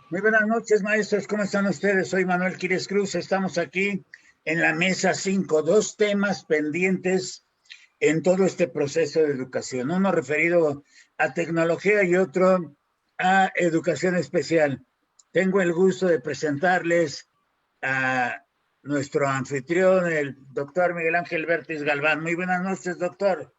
Muy buenas noches, maestros. ¿Cómo están ustedes? Soy Manuel Quires Cruz. Estamos aquí en la mesa 5, dos temas pendientes en todo este proceso de educación. Uno referido a tecnología y otro a educación especial. Tengo el gusto de presentarles a nuestro anfitrión, el doctor Miguel Ángel Vértiz Galván. Muy buenas noches, doctor.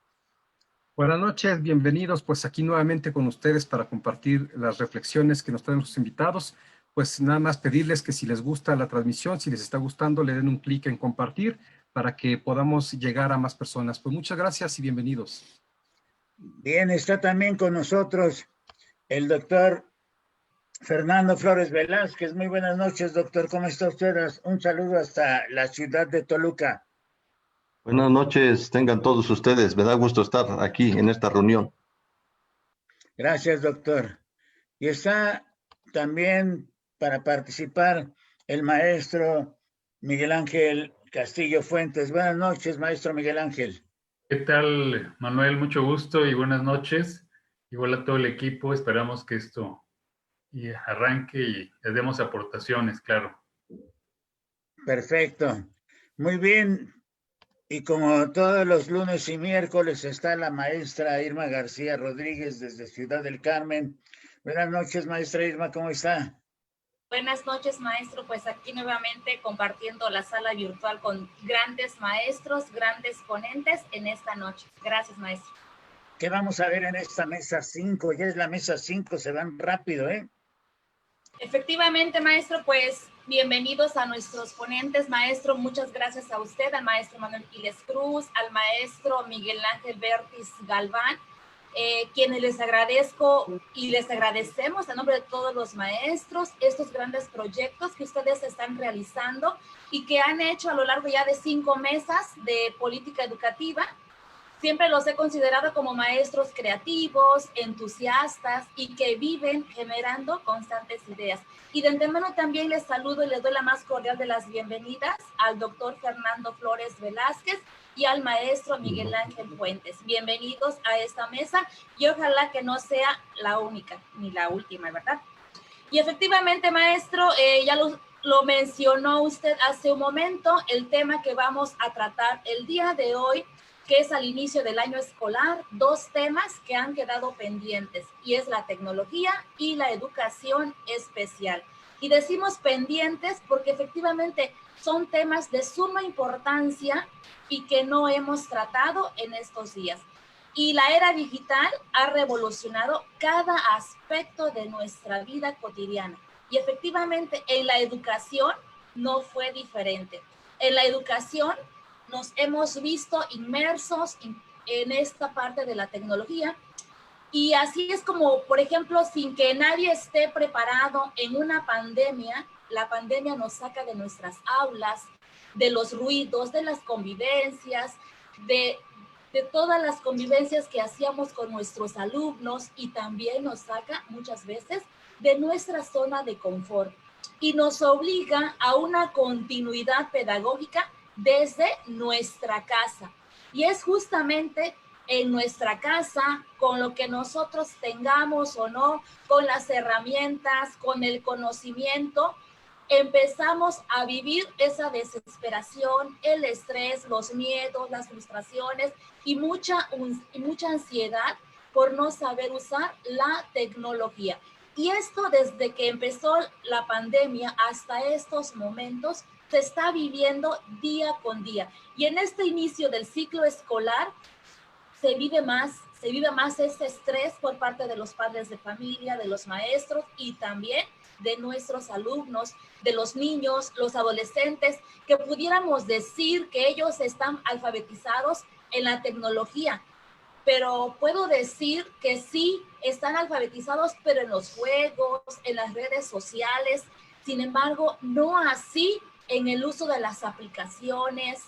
Buenas noches, bienvenidos pues aquí nuevamente con ustedes para compartir las reflexiones que nos traen los invitados. Pues nada más pedirles que si les gusta la transmisión, si les está gustando, le den un clic en compartir para que podamos llegar a más personas. Pues muchas gracias y bienvenidos. Bien, está también con nosotros el doctor Fernando Flores Velázquez. Muy buenas noches, doctor. ¿Cómo está usted? Un saludo hasta la ciudad de Toluca. Buenas noches, tengan todos ustedes. Me da gusto estar aquí en esta reunión. Gracias, doctor. Y está también para participar el maestro Miguel Ángel Castillo Fuentes. Buenas noches, maestro Miguel Ángel. ¿Qué tal, Manuel? Mucho gusto y buenas noches. Igual a todo el equipo, esperamos que esto arranque y les demos aportaciones, claro. Perfecto. Muy bien. Y como todos los lunes y miércoles está la maestra Irma García Rodríguez desde Ciudad del Carmen. Buenas noches, maestra Irma, ¿cómo está? Buenas noches, maestro. Pues aquí nuevamente compartiendo la sala virtual con grandes maestros, grandes ponentes en esta noche. Gracias, maestro. ¿Qué vamos a ver en esta mesa 5? Ya es la mesa 5, se van rápido, ¿eh? Efectivamente, maestro, pues bienvenidos a nuestros ponentes, maestro. Muchas gracias a usted, al maestro Manuel Quires Cruz, al maestro Miguel Ángel Vértiz Galván, quienes les agradezco y les agradecemos a nombre de todos los maestros estos grandes proyectos que ustedes están realizando y que han hecho a lo largo ya de 5 mesas de política educativa. Siempre los he considerado como maestros creativos, entusiastas y que viven generando constantes ideas. Y de antemano también les saludo y les doy la más cordial de las bienvenidas al doctor Fernando Flores Velázquez y al maestro Miguel Ángel Fuentes. Bienvenidos a esta mesa y ojalá que no sea la única ni la última, ¿verdad? Y efectivamente, maestro, ya lo mencionó usted hace un momento, el tema que vamos a tratar el día de hoy, que es al inicio del año escolar, 2 temas que han quedado pendientes, y es la tecnología y la educación especial. Y decimos pendientes porque efectivamente son temas de suma importancia y que no hemos tratado en estos días. Y la era digital ha revolucionado cada aspecto de nuestra vida cotidiana. Y efectivamente en la educación no fue diferente. En la educación nos hemos visto inmersos en esta parte de la tecnología y así es como, por ejemplo, sin que nadie esté preparado en una pandemia, la pandemia nos saca de nuestras aulas, de los ruidos, de las convivencias, de todas las convivencias que hacíamos con nuestros alumnos y también nos saca muchas veces de nuestra zona de confort y nos obliga a una continuidad pedagógica desde nuestra casa. Y es justamente en nuestra casa, con lo que nosotros tengamos o no, con las herramientas, con el conocimiento, empezamos a vivir esa desesperación, el estrés, los miedos, las frustraciones y mucha ansiedad por no saber usar la tecnología. Y esto desde que empezó la pandemia hasta estos momentos se está viviendo día con día. Y en este inicio del ciclo escolar se vive más ese estrés por parte de los padres de familia, de los maestros y también de nuestros alumnos, de los niños, los adolescentes, que pudiéramos decir que ellos están alfabetizados en la tecnología, pero puedo decir que sí están alfabetizados, pero en los juegos, en las redes sociales, sin embargo, no así en el uso de las aplicaciones,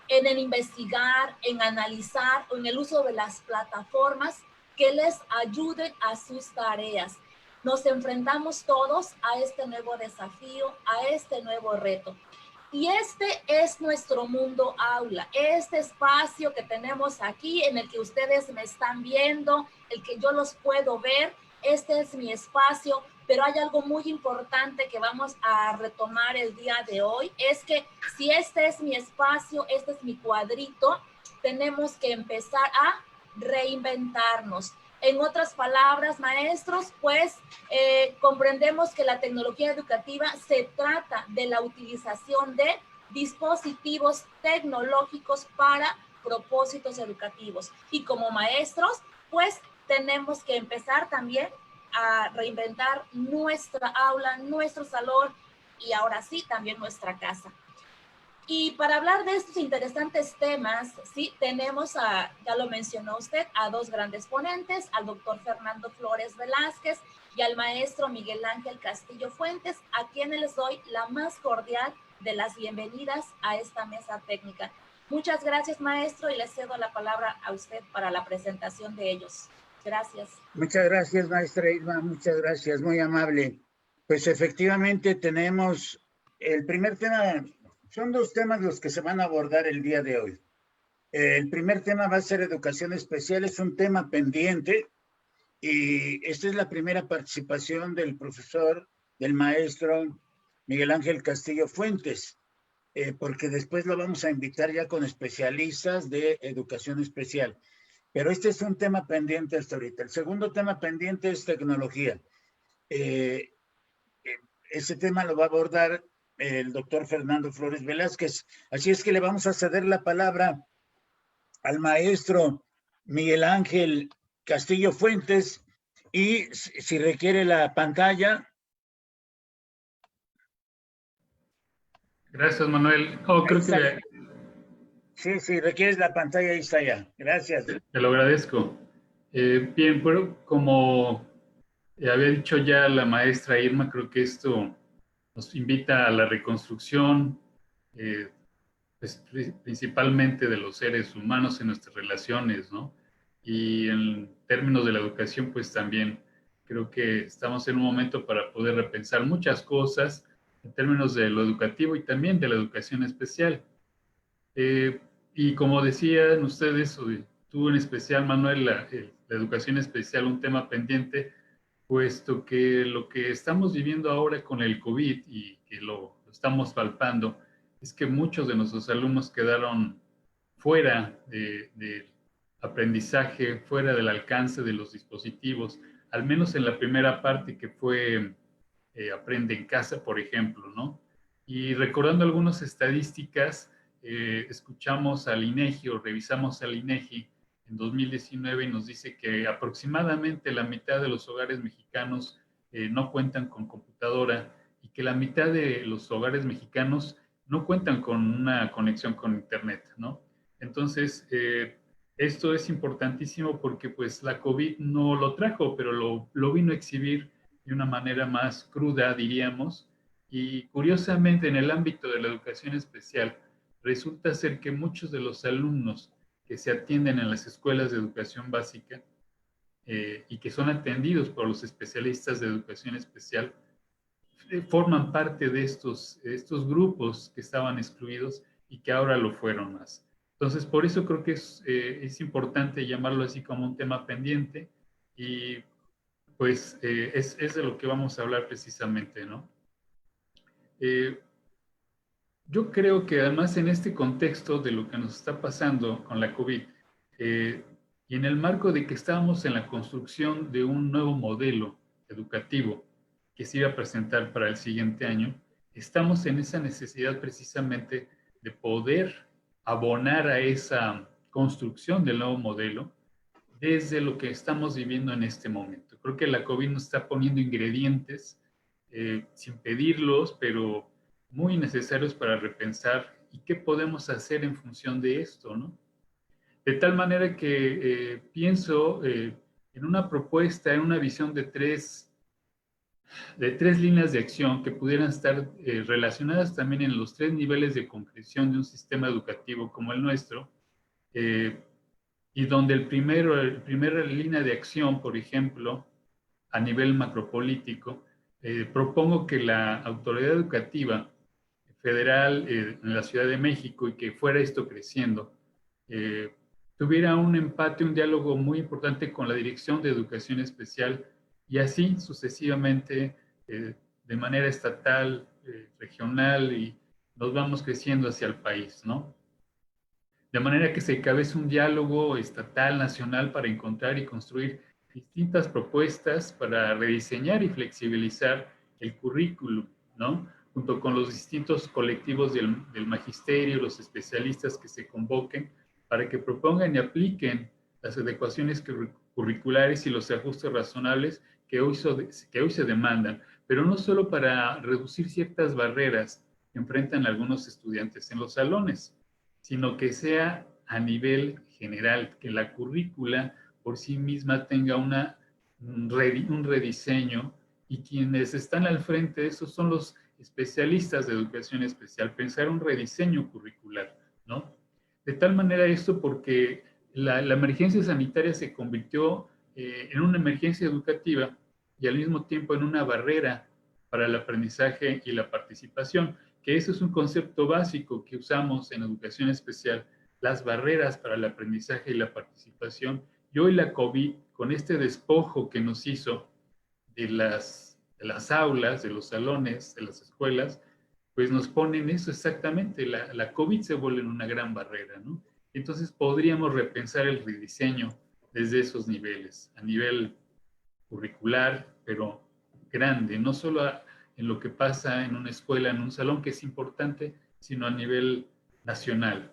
en el investigar, en analizar o en el uso de las plataformas que les ayuden a sus tareas. Nos enfrentamos todos a este nuevo desafío, a este nuevo reto. Y este es nuestro mundo aula, este espacio que tenemos aquí en el que ustedes me están viendo, el que yo los puedo ver, este es mi espacio, pero hay algo muy importante que vamos a retomar el día de hoy, es que si este es mi espacio, este es mi cuadrito, tenemos que empezar a reinventarnos. En otras palabras, maestros, pues comprendemos que la tecnología educativa se trata de la utilización de dispositivos tecnológicos para propósitos educativos. Y como maestros, pues tenemos que empezar también a reinventar nuestra aula, nuestro salón y ahora sí, también nuestra casa. Y para hablar de estos interesantes temas, sí, tenemos ya lo mencionó usted, a dos grandes ponentes, al doctor Fernando Flores Velázquez y al maestro Miguel Ángel Castillo Fuentes, a quienes les doy la más cordial de las bienvenidas a esta mesa técnica. Muchas gracias, maestro, y le cedo la palabra a usted para la presentación de ellos. Gracias. Muchas gracias, maestra Irma, muchas gracias, muy amable. Pues efectivamente tenemos el primer tema, son dos temas los que se van a abordar el día de hoy. El primer tema va a ser educación especial, es un tema pendiente y esta es la primera participación del profesor, del maestro Miguel Ángel Castillo Fuentes, porque después lo vamos a invitar ya con especialistas de educación especial. Pero este es un tema pendiente hasta ahorita. El segundo tema pendiente es tecnología. Ese tema lo va a abordar el doctor Fernando Flores Velázquez. Así es que le vamos a ceder la palabra al maestro Miguel Ángel Castillo Fuentes y si requiere la pantalla. Gracias, Manuel. Oh, creo que Sí, sí, requieres la pantalla, ahí está ya. Gracias. te lo agradezco. Bien, pero como había dicho ya la maestra Irma, creo que esto nos invita a la reconstrucción, pues, principalmente de los seres humanos en nuestras relaciones, ¿no? Y en términos de la educación, pues también creo que estamos en un momento para poder repensar muchas cosas en términos de lo educativo y también de la educación especial. Y como decían ustedes, tú en especial, Manuel, la educación especial, un tema pendiente, puesto que lo que estamos viviendo ahora con el COVID y que lo estamos palpando, es que muchos de nuestros alumnos quedaron fuera de aprendizaje, fuera del alcance de los dispositivos, al menos en la primera parte que fue Aprende en Casa, por ejemplo, ¿no? Y recordando algunas estadísticas, escuchamos al INEGI o revisamos al INEGI en 2019 y nos dice que aproximadamente la mitad de los hogares mexicanos no cuentan con computadora y que la mitad de los hogares mexicanos no cuentan con una conexión con Internet, ¿no? Entonces, esto es importantísimo porque pues la COVID no lo trajo, pero lo vino a exhibir de una manera más cruda, diríamos. Y curiosamente, en el ámbito de la educación especial, resulta ser que muchos de los alumnos que se atienden en las escuelas de educación básica y que son atendidos por los especialistas de educación especial, forman parte de estos grupos que estaban excluidos y que ahora lo fueron más. Entonces, por eso creo que es importante llamarlo así como un tema pendiente y pues es de lo que vamos a hablar precisamente, ¿no? Yo creo que además en este contexto de lo que nos está pasando con la COVID y en el marco de que estábamos en la construcción de un nuevo modelo educativo que se iba a presentar para el siguiente año, estamos en esa necesidad precisamente de poder abonar a esa construcción del nuevo modelo desde lo que estamos viviendo en este momento. Creo que la COVID nos está poniendo ingredientes sin pedirlos, pero muy necesarios para repensar y qué podemos hacer en función de esto, ¿no? De tal manera que pienso en una propuesta, en una visión de tres líneas de acción que pudieran estar relacionadas también en los tres niveles de concreción de un sistema educativo como el nuestro, y donde la primera línea de acción, por ejemplo, a nivel macropolítico, propongo que la autoridad educativa federal en la Ciudad de México y que fuera esto creciendo, tuviera un empate, un diálogo muy importante con la Dirección de Educación Especial y así sucesivamente, de manera estatal, regional, y nos vamos creciendo hacia el país, ¿no? De manera que se encabece un diálogo estatal, nacional, para encontrar y construir distintas propuestas para rediseñar y flexibilizar el currículum, ¿no? Junto con los distintos colectivos del magisterio, los especialistas que se convoquen, para que propongan y apliquen las adecuaciones curriculares y los ajustes razonables que hoy se demandan, pero no solo para reducir ciertas barreras que enfrentan algunos estudiantes en los salones, sino que sea a nivel general, que la currícula por sí misma tenga un rediseño, y quienes están al frente de eso son los especialistas de educación especial, pensar un rediseño curricular, ¿no? De tal manera esto porque la emergencia sanitaria se convirtió en una emergencia educativa y al mismo tiempo en una barrera para el aprendizaje y la participación, que eso es un concepto básico que usamos en educación especial, las barreras para el aprendizaje y la participación. Y hoy la COVID, con este despojo que nos hizo de las aulas, de los salones, de las escuelas, pues nos ponen eso exactamente. La COVID se vuelve una gran barrera, ¿no? Entonces podríamos repensar el rediseño desde esos niveles, a nivel curricular, pero grande, no solo en lo que pasa en una escuela, en un salón, que es importante, sino a nivel nacional.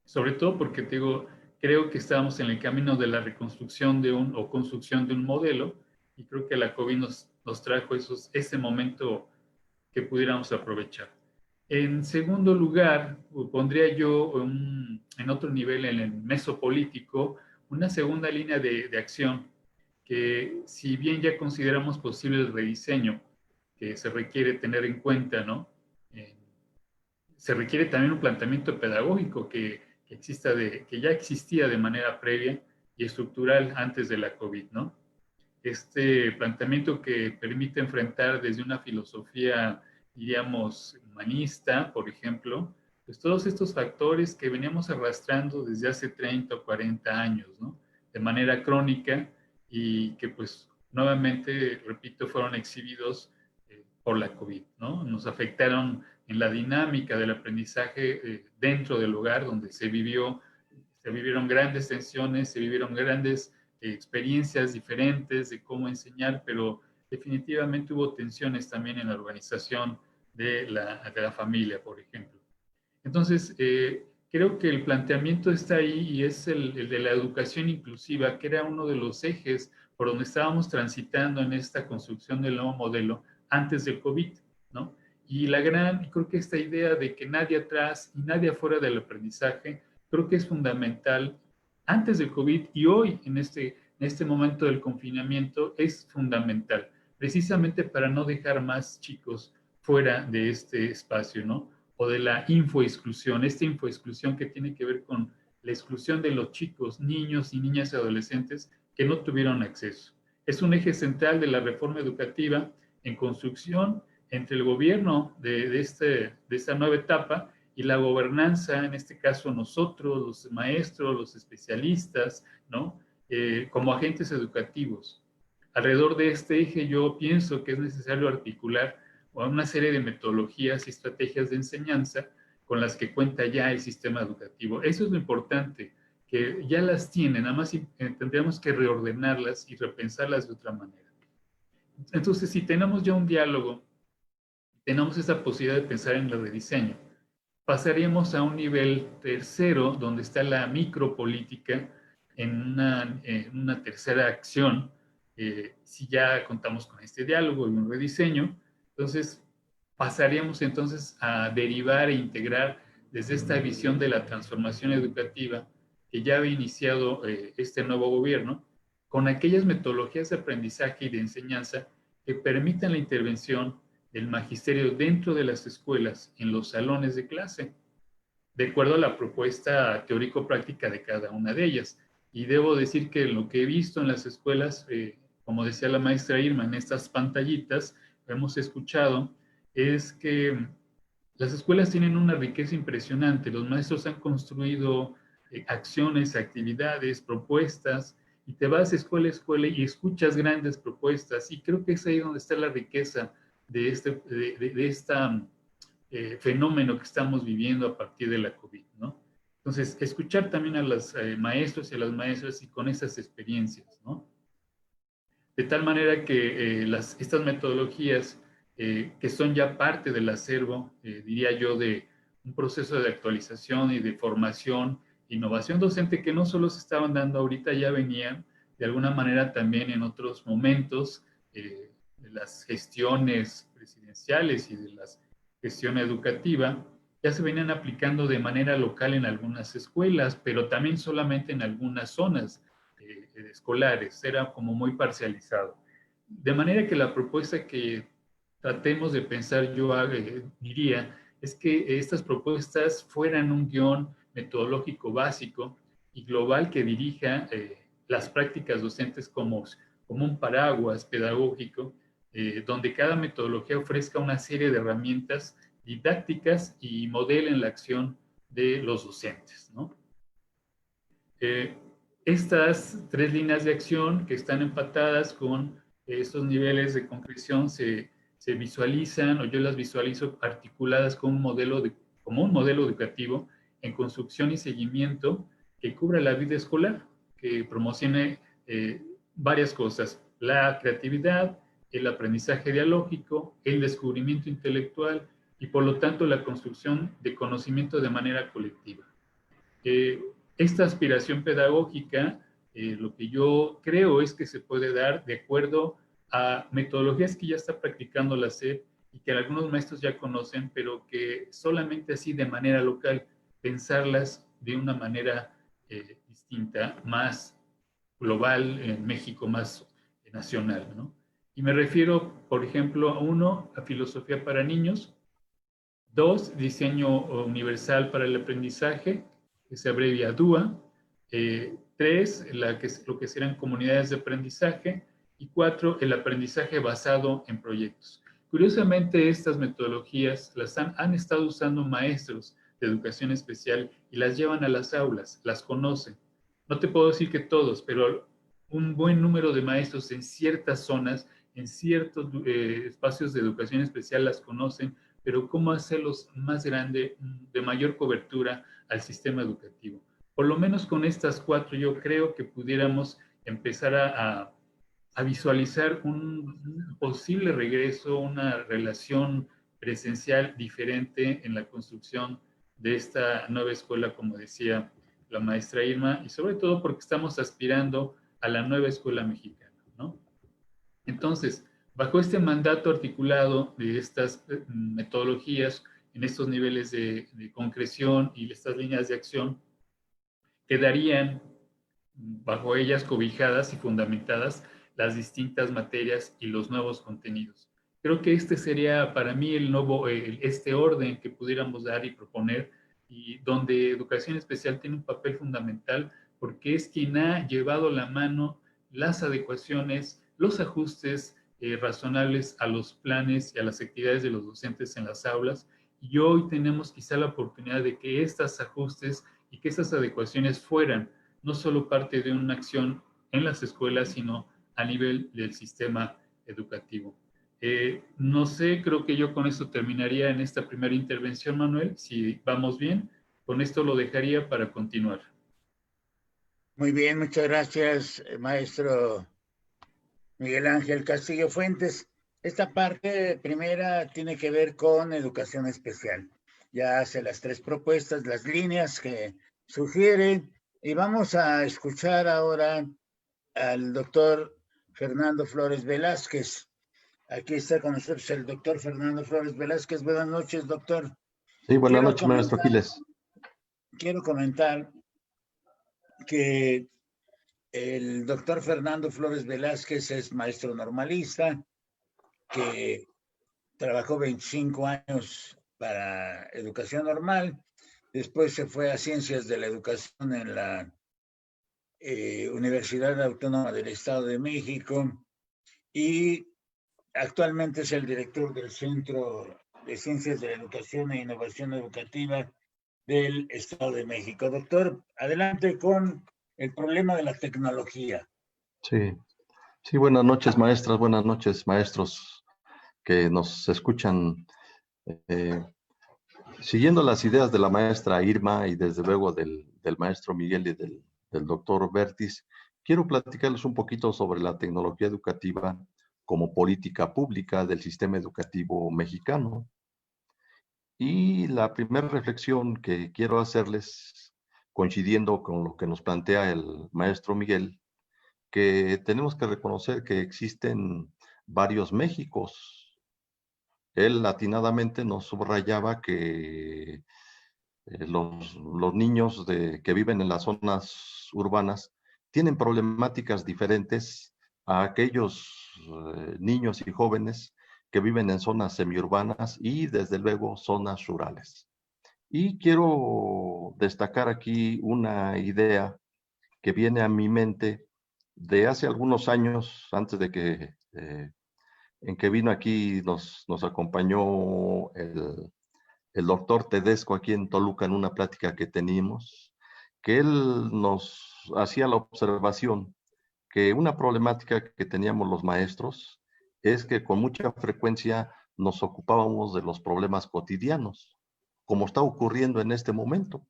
Sobre todo porque te digo, creo que estamos en el camino de la reconstrucción o construcción de un modelo, y creo que la COVID nos trajo ese momento que pudiéramos aprovechar. En segundo lugar, pondría yo en otro nivel, en el mesopolítico, una segunda línea de acción que, si bien ya consideramos posible el rediseño que se requiere tener en cuenta, ¿no? Se requiere también un planteamiento pedagógico que ya existía de manera previa y estructural antes de la COVID, ¿no? Este planteamiento que permite enfrentar desde una filosofía, diríamos, humanista, por ejemplo, pues todos estos factores que veníamos arrastrando desde hace 30 o 40 años, ¿no? De manera crónica, y que pues nuevamente, repito, fueron exhibidos por la COVID, ¿no? Nos afectaron en la dinámica del aprendizaje dentro del hogar, donde se vivieron grandes tensiones, se vivieron grandes experiencias diferentes de cómo enseñar, pero definitivamente hubo tensiones también en la organización de la familia, por ejemplo. Entonces, creo que el planteamiento está ahí, y es el de la educación inclusiva, que era uno de los ejes por donde estábamos transitando en esta construcción del nuevo modelo antes del COVID, ¿no? Y creo que esta idea de que nadie atrás y nadie afuera del aprendizaje, creo que es fundamental antes del COVID, y hoy en este momento del confinamiento es fundamental, precisamente para no dejar más chicos fuera de este espacio, ¿no? O de la infoexclusión, esta infoexclusión que tiene que ver con la exclusión de los chicos, niños y niñas y adolescentes que no tuvieron acceso. Es un eje central de la reforma educativa en construcción entre el gobierno de esta nueva etapa y la gobernanza, en este caso nosotros, los maestros, los especialistas, ¿no? Como agentes educativos. Alrededor de este eje yo pienso que es necesario articular una serie de metodologías y estrategias de enseñanza con las que cuenta ya el sistema educativo. Eso es lo importante, que ya las tienen, nada más tendríamos que reordenarlas y repensarlas de otra manera. Entonces, si tenemos ya un diálogo, tenemos esa posibilidad de pensar en el rediseño, pasaríamos a un nivel tercero, donde está la micropolítica, en una tercera acción, si ya contamos con este diálogo y un rediseño. Entonces, pasaríamos entonces a derivar e integrar desde esta visión de la transformación educativa que ya había iniciado este nuevo gobierno, con aquellas metodologías de aprendizaje y de enseñanza que permitan la intervención del magisterio dentro de las escuelas, en los salones de clase, de acuerdo a la propuesta teórico-práctica de cada una de ellas. Y debo decir que lo que he visto en las escuelas, como decía la maestra Irma, en estas pantallitas, hemos escuchado, es que las escuelas tienen una riqueza impresionante. Los maestros han construido acciones, actividades, propuestas, y te vas escuela a escuela y escuchas grandes propuestas, y creo que es ahí donde está la riqueza de este fenómeno que estamos viviendo a partir de la COVID, ¿no? Entonces, escuchar también a los maestros y a las maestras y con esas experiencias, ¿no? De tal manera que estas metodologías que son ya parte del acervo, diría yo, de un proceso de actualización y de formación, innovación docente que no solo se estaban dando ahorita, ya venían de alguna manera también en otros momentos de las gestiones presidenciales y de la gestión educativa, ya se venían aplicando de manera local en algunas escuelas, pero también solamente en algunas zonas escolares, era como muy parcializado. De manera que la propuesta que tratemos de pensar, yo diría, es que estas propuestas fueran un guión metodológico básico y global que dirija las prácticas docentes como un paraguas pedagógico, donde cada metodología ofrezca una serie de herramientas didácticas y modelen la acción de los docentes, ¿no? Estas 3 líneas de acción que están empatadas con estos niveles de concreción se visualizan, o yo las visualizo articuladas como un modelo educativo en construcción y seguimiento que cubra la vida escolar, que promocione varias cosas: la creatividad, el aprendizaje dialógico, el descubrimiento intelectual y por lo tanto la construcción de conocimiento de manera colectiva. Esta aspiración pedagógica, lo que yo creo es que se puede dar de acuerdo a metodologías que ya está practicando la SEP y que algunos maestros ya conocen, pero que solamente así de manera local, pensarlas de una manera distinta, más global en México, más nacional, ¿no? Y me refiero, por ejemplo, a filosofía para niños, 2, diseño universal para el aprendizaje, que se abrevia DUA, 3, lo que serán comunidades de aprendizaje, y 4, el aprendizaje basado en proyectos. Curiosamente, estas metodologías las han estado usando maestros de educación especial y las llevan a las aulas, las conocen. No te puedo decir que todos, pero un buen número de maestros en ciertas zonas, en ciertos espacios de educación especial las conocen, pero cómo hacerlos más grande, de mayor cobertura al sistema educativo. Por lo menos con estas 4 yo creo que pudiéramos empezar a visualizar un posible regreso, una relación presencial diferente en la construcción de esta nueva escuela, como decía la maestra Irma, y sobre todo porque estamos aspirando a la nueva escuela mexicana, ¿no? Entonces, bajo este mandato articulado de estas metodologías, en estos niveles de concreción y estas líneas de acción, quedarían bajo ellas cobijadas y fundamentadas las distintas materias y los nuevos contenidos. Creo que este sería para mí este orden que pudiéramos dar y proponer, y donde educación especial tiene un papel fundamental porque es quien ha llevado la mano las adecuaciones, los ajustes razonables a los planes y a las actividades de los docentes en las aulas. Y hoy tenemos quizá la oportunidad de que estos ajustes y que estas adecuaciones fueran no solo parte de una acción en las escuelas, sino a nivel del sistema educativo. No sé, creo que yo con esto terminaría en esta primera intervención, Manuel. Si vamos bien, con esto lo dejaría para continuar. Muy bien, muchas gracias, maestro Miguel Ángel Castillo Fuentes. Esta parte primera tiene que ver con educación especial. Ya hace las 3 propuestas, las líneas que sugiere, y vamos a escuchar ahora al doctor Fernando Flores Velázquez. Aquí está con nosotros el doctor Fernando Flores Velázquez. Buenas noches, doctor. Sí, buenas noches, maestro Quiles. Quiero comentar que el doctor Fernando Flores Velázquez es maestro normalista, que trabajó 25 años para educación normal, después se fue a ciencias de la educación en la Universidad Autónoma del Estado de México y actualmente es el director del Centro de Ciencias de la Educación e Innovación Educativa del Estado de México. Doctor, adelante con el problema de la tecnología. Sí, sí, buenas noches, maestras, buenas noches, maestros que nos escuchan. Eh, Siguiendo las ideas de la maestra Irma y desde luego del maestro Miguel y del doctor Bertis, quiero platicarles un poquito sobre la tecnología educativa como política pública del sistema educativo mexicano. Y la primera reflexión que quiero hacerles, coincidiendo con lo que nos plantea el maestro Miguel, que tenemos que reconocer que existen varios Méxicos. Él atinadamente nos subrayaba que los niños que viven en las zonas urbanas tienen problemáticas diferentes a aquellos niños y jóvenes que viven en zonas semiurbanas y desde luego zonas rurales. Y quiero destacar aquí una idea que viene a mi mente de hace algunos años, antes de que en que vino aquí, nos acompañó el doctor Tedesco aquí en Toluca en una plática que teníamos, que él nos hacía la observación que una problemática que teníamos los maestros es que con mucha frecuencia nos ocupábamos de los problemas cotidianos, como está ocurriendo en este momento.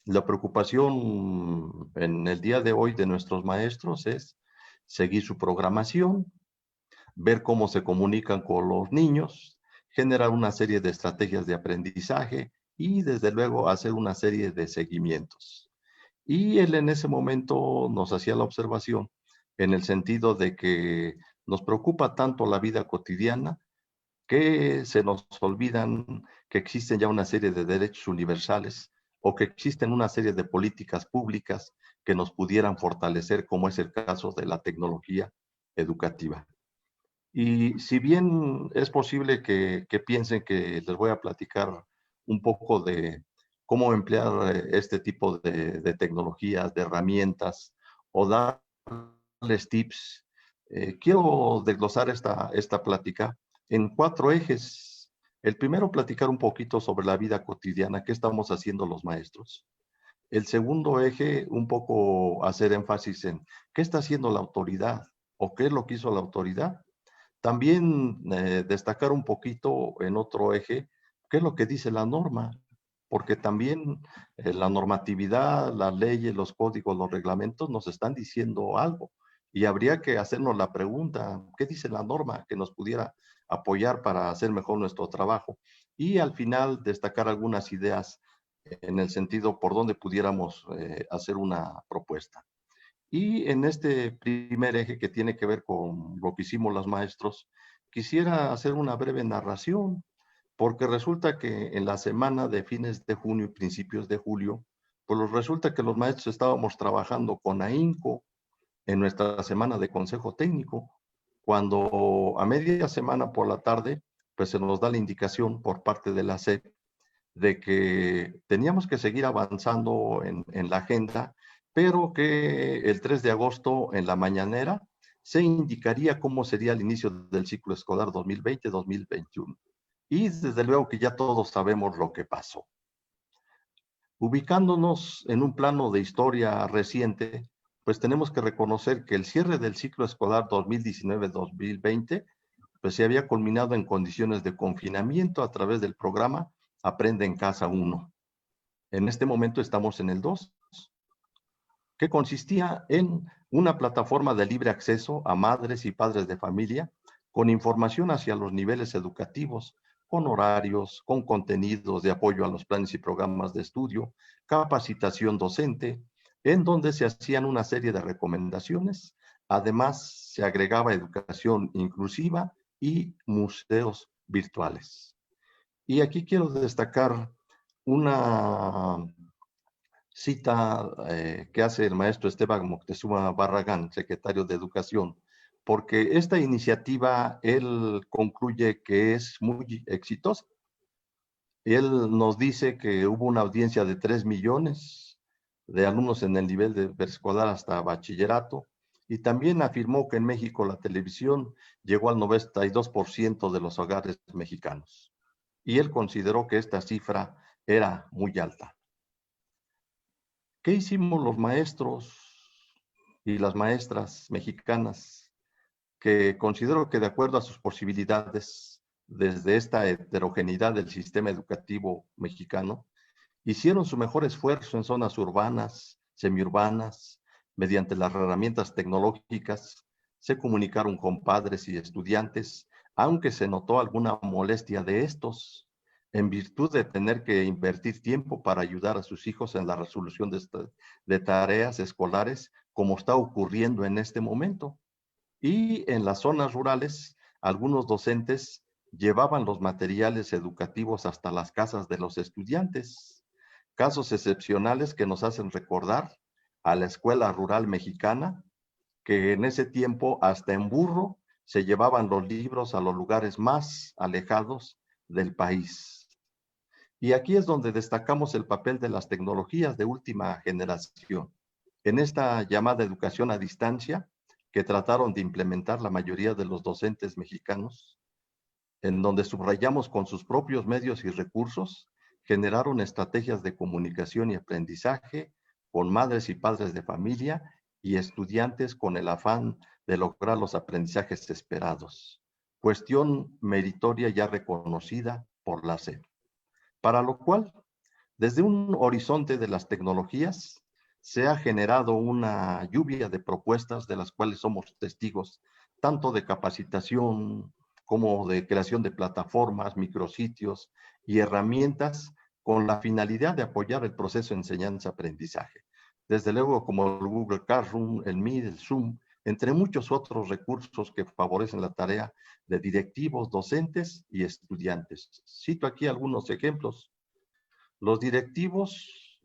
La preocupación en el día de hoy de nuestros maestros es seguir su programación, ver cómo se comunican con los niños, generar una serie de estrategias de aprendizaje y desde luego hacer una serie de seguimientos. Y él en ese momento nos hacía la observación en el sentido de que nos preocupa tanto la vida cotidiana que se nos olvidan que existen ya una serie de derechos universales o que existen una serie de políticas públicas que nos pudieran fortalecer, como es el caso de la tecnología educativa. Y si bien es posible que piensen que les voy a platicar un poco de cómo emplear este tipo de tecnologías, de herramientas o darles tips, quiero desglosar esta plática en 4 ejes. El primero, platicar un poquito sobre la vida cotidiana, qué estamos haciendo los maestros. El segundo eje, un poco hacer énfasis en qué está haciendo la autoridad o qué es lo que hizo la autoridad. También destacar un poquito en otro eje, qué es lo que dice la norma, porque también la normatividad, las leyes, los códigos, los reglamentos nos están diciendo algo y habría que hacernos la pregunta, ¿qué dice la norma que nos pudiera apoyar para hacer mejor nuestro trabajo? Y al final destacar algunas ideas en el sentido por donde pudiéramos hacer una propuesta. Y en este primer eje que tiene que ver con lo que hicimos los maestros, quisiera hacer una breve narración, porque resulta que en la semana de fines de junio y principios de julio, pues resulta que los maestros estábamos trabajando con AINCO en nuestra semana de consejo técnico, cuando a media semana por la tarde, pues se nos da la indicación por parte de la SEP de que teníamos que seguir avanzando en la agenda, pero que el 3 de agosto en la mañanera se indicaría cómo sería el inicio del ciclo escolar 2020-2021. Y desde luego que ya todos sabemos lo que pasó. Ubicándonos en un plano de historia reciente, pues tenemos que reconocer que el cierre del ciclo escolar 2019-2020 pues se había culminado en condiciones de confinamiento a través del programa Aprende en Casa 1. En este momento estamos en el 2, que consistía en una plataforma de libre acceso a madres y padres de familia con información hacia los niveles educativos, con horarios, con contenidos de apoyo a los planes y programas de estudio, capacitación docente, en donde se hacían una serie de recomendaciones. Además, se agregaba educación inclusiva y museos virtuales. Y aquí quiero destacar una cita que hace el maestro Esteban Moctezuma Barragán, secretario de Educación, porque esta iniciativa él concluye que es muy exitosa. Él nos dice que hubo una audiencia de 3 millones de alumnos en el nivel de preescolar hasta bachillerato, y también afirmó que en México la televisión llegó al 92% de los hogares mexicanos. Y él consideró que esta cifra era muy alta. ¿Qué hicimos los maestros y las maestras mexicanas, que considero que de acuerdo a sus posibilidades, desde esta heterogeneidad del sistema educativo mexicano, hicieron su mejor esfuerzo en zonas urbanas, semiurbanas, mediante las herramientas tecnológicas, se comunicaron con padres y estudiantes, aunque se notó alguna molestia de estos, en virtud de tener que invertir tiempo para ayudar a sus hijos en la resolución de tareas escolares, como está ocurriendo en este momento. Y en las zonas rurales, algunos docentes llevaban los materiales educativos hasta las casas de los estudiantes. Casos excepcionales que nos hacen recordar a la escuela rural mexicana, que en ese tiempo hasta en burro se llevaban los libros a los lugares más alejados del país. Y aquí es donde destacamos el papel de las tecnologías de última generación. En esta llamada educación a distancia, que trataron de implementar la mayoría de los docentes mexicanos, en donde subrayamos con sus propios medios y recursos, generaron estrategias de comunicación y aprendizaje con madres y padres de familia y estudiantes con el afán de lograr los aprendizajes esperados. Cuestión meritoria ya reconocida por la SEP. Para lo cual, desde un horizonte de las tecnologías, se ha generado una lluvia de propuestas de las cuales somos testigos, tanto de capacitación como de creación de plataformas, micrositios y herramientas con la finalidad de apoyar el proceso de enseñanza-aprendizaje. Desde luego, como el Google Classroom, el Meet, el Zoom, entre muchos otros recursos que favorecen la tarea de directivos, docentes y estudiantes. Cito aquí algunos ejemplos. Los directivos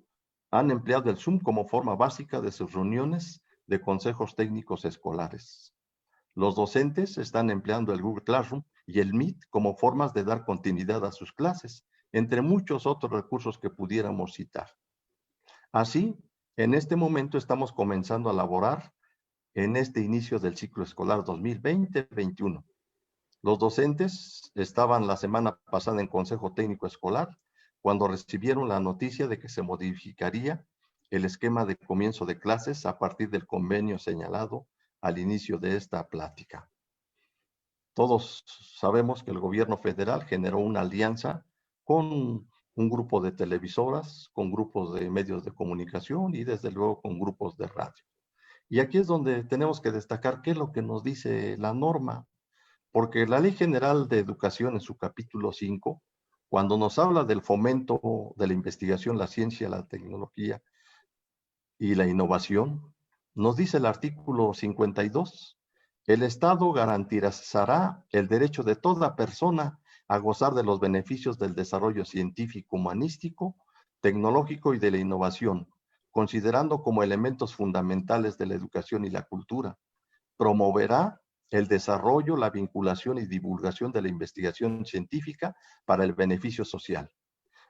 han empleado el Zoom como forma básica de sus reuniones de consejos técnicos escolares. Los docentes están empleando el Google Classroom y el Meet como formas de dar continuidad a sus clases, entre muchos otros recursos que pudiéramos citar. Así, en este momento estamos comenzando a laborar en este inicio del ciclo escolar 2020-21. Los docentes estaban la semana pasada en Consejo Técnico Escolar cuando recibieron la noticia de que se modificaría el esquema de comienzo de clases a partir del convenio señalado al inicio de esta plática. Todos sabemos que el gobierno federal generó una alianza con un grupo de televisoras, con grupos de medios de comunicación y desde luego con grupos de radio. Y aquí es donde tenemos que destacar qué es lo que nos dice la norma, porque la Ley General de Educación en su capítulo 5, cuando nos habla del fomento de la investigación, la ciencia, la tecnología y la innovación, nos dice el artículo 52, el Estado garantizará el derecho de toda persona a gozar de los beneficios del desarrollo científico, humanístico, tecnológico y de la innovación, considerando como elementos fundamentales de la educación y la cultura. Promoverá el desarrollo, la vinculación y divulgación de la investigación científica para el beneficio social.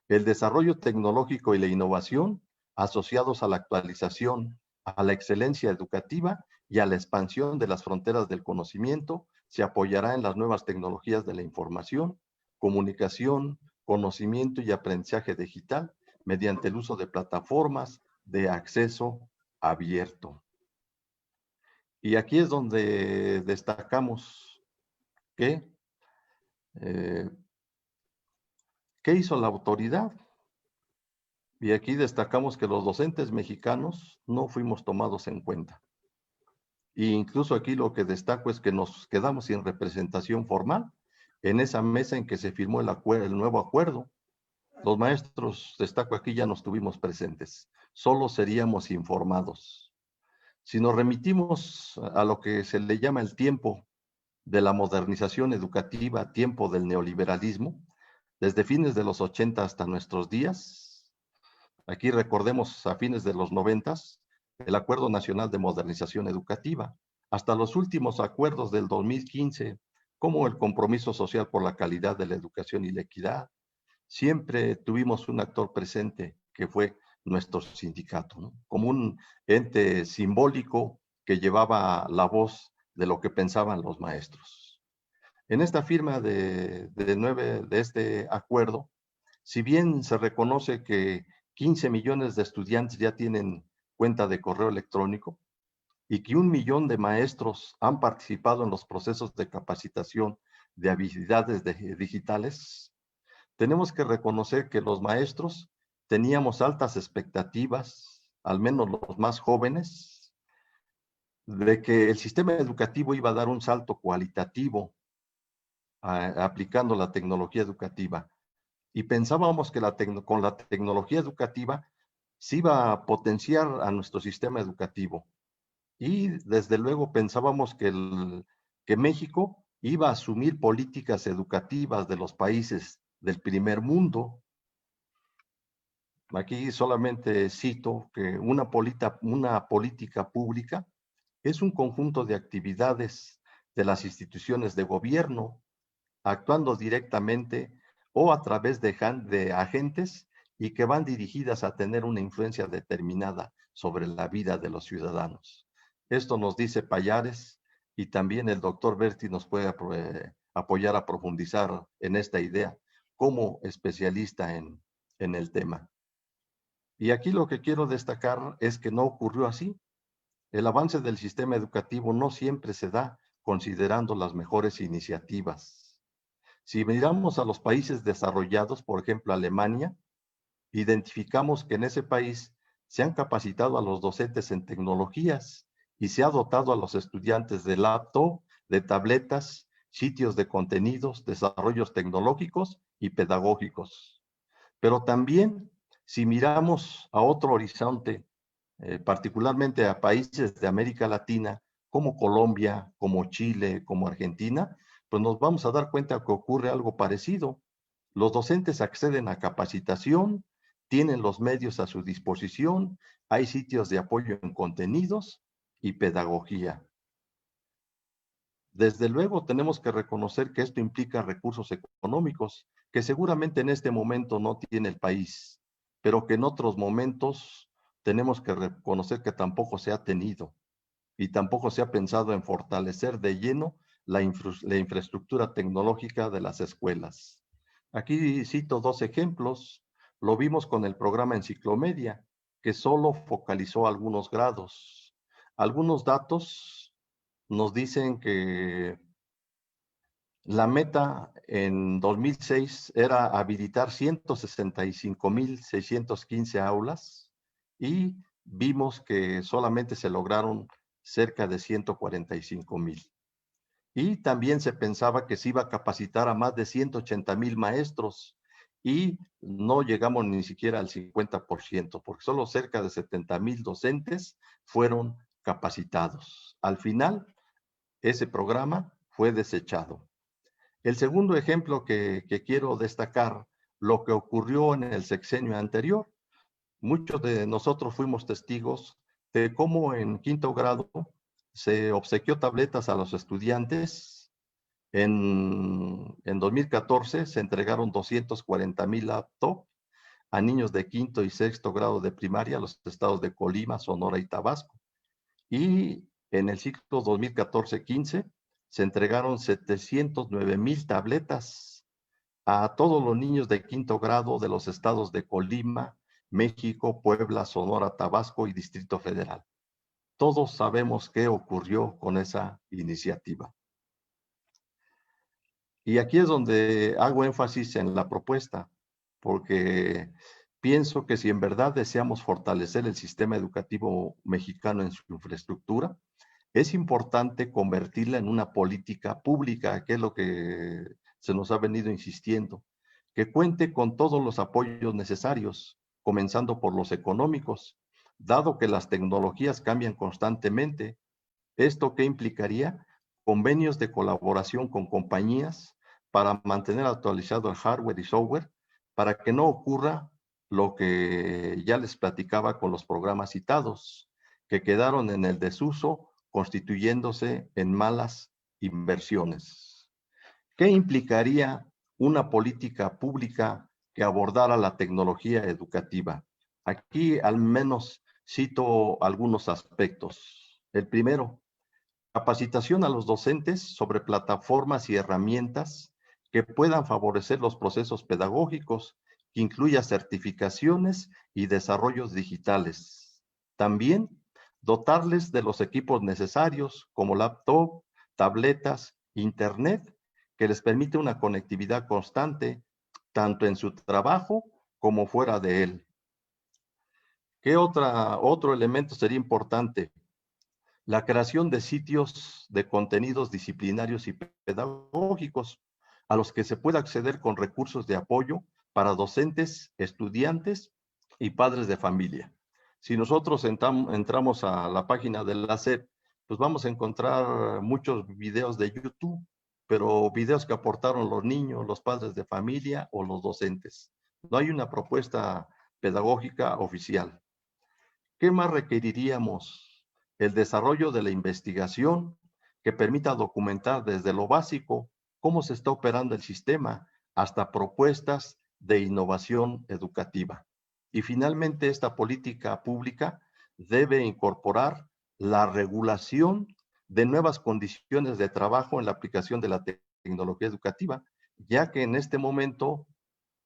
El desarrollo tecnológico y la innovación asociados a la actualización, a la excelencia educativa y a la expansión de las fronteras del conocimiento, se apoyará en las nuevas tecnologías de la información, comunicación, conocimiento y aprendizaje digital mediante el uso de plataformas de acceso abierto. Y aquí es donde destacamos que ¿qué hizo la autoridad? Y aquí destacamos que los docentes mexicanos no fuimos tomados en cuenta. E incluso aquí lo que destaco es que nos quedamos sin representación formal en esa mesa en que se firmó el nuevo acuerdo. Los maestros, destaco aquí, ya no estuvimos presentes. Solo seríamos informados. Si nos remitimos a lo que se le llama el tiempo de la modernización educativa, tiempo del neoliberalismo, desde fines de los 80 hasta nuestros días, aquí recordemos a fines de los 90, el Acuerdo Nacional de Modernización Educativa, hasta los últimos acuerdos del 2015, como el Compromiso Social por la Calidad de la Educación y la Equidad, siempre tuvimos un actor presente que fue nuestro sindicato, ¿no? Como un ente simbólico que llevaba la voz de lo que pensaban los maestros. En esta firma de este acuerdo, si bien se reconoce que 15 millones de estudiantes ya tienen cuenta de correo electrónico y que 1 millón de maestros han participado en los procesos de capacitación de habilidades digitales, tenemos que reconocer que los maestros teníamos altas expectativas, al menos los más jóvenes, de que el sistema educativo iba a dar un salto cualitativo aplicando la tecnología educativa. Y pensábamos que con la tecnología educativa se iba a potenciar a nuestro sistema educativo. Y desde luego pensábamos que México iba a asumir políticas educativas de los países del primer mundo. Aquí solamente cito que una política pública es un conjunto de actividades de las instituciones de gobierno, actuando directamente o a través de agentes y que van dirigidas a tener una influencia determinada sobre la vida de los ciudadanos. Esto nos dice Pallares, y también el doctor Berti nos puede apoyar a profundizar en esta idea como especialista en el tema. Y aquí lo que quiero destacar es que no ocurrió así. El avance del sistema educativo no siempre se da considerando las mejores iniciativas. Si miramos a los países desarrollados, por ejemplo Alemania, identificamos que en ese país se han capacitado a los docentes en tecnologías y se ha dotado a los estudiantes de laptop, de tabletas, sitios de contenidos, desarrollos tecnológicos y pedagógicos. Pero también, si miramos a otro horizonte, particularmente a países de América Latina, como Colombia, como Chile, como Argentina, pues nos vamos a dar cuenta que ocurre algo parecido. Los docentes acceden a capacitación, tienen los medios a su disposición, hay sitios de apoyo en contenidos y pedagogía. Desde luego tenemos que reconocer que esto implica recursos económicos que seguramente en este momento no tiene el país, pero que en otros momentos tenemos que reconocer que tampoco se ha tenido y tampoco se ha pensado en fortalecer de lleno la infraestructura tecnológica de las escuelas. Aquí cito 2 ejemplos. Lo vimos con el programa Enciclomedia, que solo focalizó algunos grados. Algunos datos nos dicen que la meta en 2006 era habilitar 165,615 aulas y vimos que solamente se lograron cerca de 145,000. Y también se pensaba que se iba a capacitar a más de 180,000 maestros y no llegamos ni siquiera al 50%, porque solo cerca de 70,000 docentes fueron capacitados. Al final, ese programa fue desechado. El segundo ejemplo que quiero destacar, lo que ocurrió en el sexenio anterior. Muchos de nosotros fuimos testigos de cómo en 5º grado se obsequió tabletas a los estudiantes. En 2014 se entregaron 240,000 laptops a niños de 5º y 6º grado de primaria, los estados de Colima, Sonora y Tabasco. Y en el ciclo 2014-15 se entregaron 709,000 tabletas a todos los niños de 5º grado de los estados de Colima, México, Puebla, Sonora, Tabasco y Distrito Federal. Todos sabemos qué ocurrió con esa iniciativa. Y aquí es donde hago énfasis en la propuesta, porque pienso que si en verdad deseamos fortalecer el sistema educativo mexicano en su infraestructura, es importante convertirla en una política pública, que es lo que se nos ha venido insistiendo, que cuente con todos los apoyos necesarios, comenzando por los económicos, dado que las tecnologías cambian constantemente. ¿Esto qué implicaría? Convenios de colaboración con compañías para mantener actualizado el hardware y software, para que no ocurra lo que ya les platicaba con los programas citados, que quedaron en el desuso, constituyéndose en malas inversiones. ¿Qué implicaría una política pública que abordara la tecnología educativa? Aquí al menos cito algunos aspectos. El primero, capacitación a los docentes sobre plataformas y herramientas que puedan favorecer los procesos pedagógicos, que incluya certificaciones y desarrollos digitales. También dotarles de los equipos necesarios como laptop, tabletas, internet, que les permite una conectividad constante, tanto en su trabajo como fuera de él. ¿Qué otro elemento sería importante? La creación de sitios de contenidos disciplinarios y pedagógicos a los que se pueda acceder con recursos de apoyo para docentes, estudiantes y padres de familia. Si nosotros entramos a la página de la SEP, pues vamos a encontrar muchos videos de YouTube, pero videos que aportaron los niños, los padres de familia o los docentes. No hay una propuesta pedagógica oficial. ¿Qué más requeriríamos? El desarrollo de la investigación que permita documentar desde lo básico cómo se está operando el sistema hasta propuestas de innovación educativa. Y finalmente, esta política pública debe incorporar la regulación de nuevas condiciones de trabajo en la aplicación de la tecnología educativa, ya que en este momento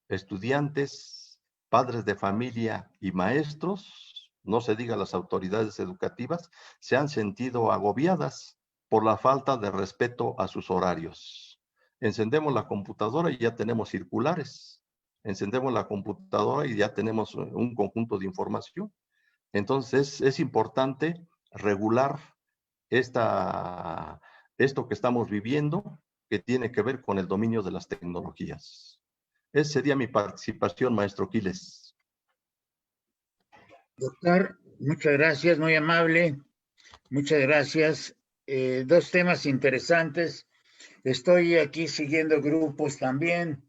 estudiantes, padres de familia y maestros, no se diga las autoridades educativas, se han sentido agobiadas por la falta de respeto a sus horarios. Encendemos la computadora y ya tenemos circulares. Encendemos la computadora y ya tenemos un conjunto de información. Entonces, es importante regular esto que estamos viviendo, que tiene que ver con el dominio de las tecnologías. Esa sería mi participación, maestro Quiles. Doctor, muchas gracias, muy amable. Muchas gracias. Dos temas interesantes. Estoy aquí siguiendo grupos también.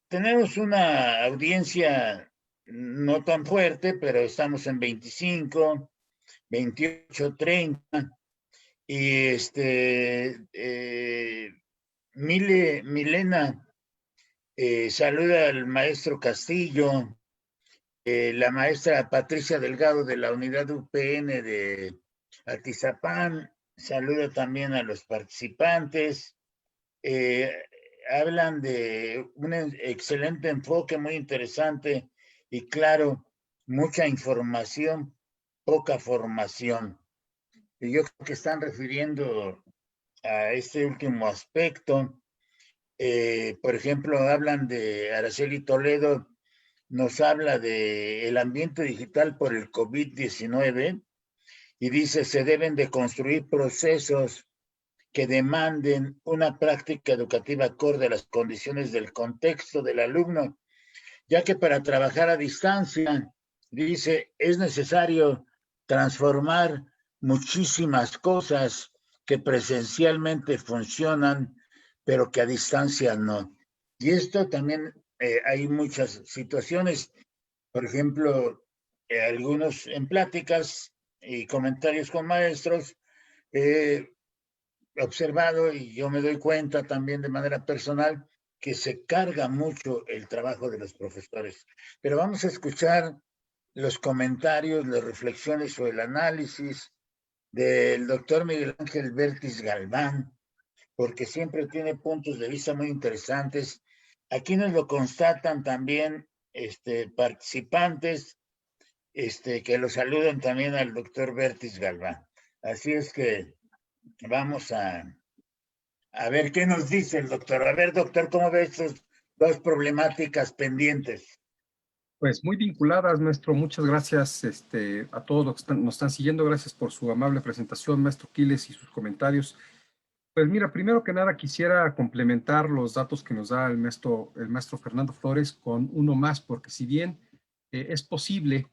Tenemos una audiencia no tan fuerte, pero estamos en 25, 28, 30. Y Milena saluda al maestro Castillo, la maestra Patricia Delgado de la unidad UPN de Atizapán, saluda también a los participantes. Hablan de un excelente enfoque, muy interesante y claro, mucha información, poca formación. Y yo creo que están refiriendo a este último aspecto. Por ejemplo, hablan de Araceli Toledo, nos habla de el ambiente digital por el COVID-19 y dice, se deben de construir procesos que demanden una práctica educativa acorde a las condiciones del contexto del alumno, ya que para trabajar a distancia, dice, es necesario transformar muchísimas cosas que presencialmente funcionan, pero que a distancia no. Y esto también hay muchas situaciones, por ejemplo, algunos en pláticas y comentarios con maestros, observado y yo me doy cuenta también de manera personal que se carga mucho el trabajo de los profesores. Pero vamos a escuchar los comentarios, las reflexiones o el análisis del doctor Miguel Ángel Vértiz Galván, porque siempre tiene puntos de vista muy interesantes. Aquí nos lo constatan también participantes que lo saludan también al doctor Vértiz Galván. Así es que vamos a ver qué nos dice el doctor. A ver, doctor, ¿cómo ve estas dos problemáticas pendientes? Pues muy vinculadas, maestro. Muchas gracias a todos los que nos están siguiendo. Gracias por su amable presentación, maestro Quiles, y sus comentarios. Pues mira, primero que nada quisiera complementar los datos que nos da el maestro Fernando Flores con uno más, porque si bien es posible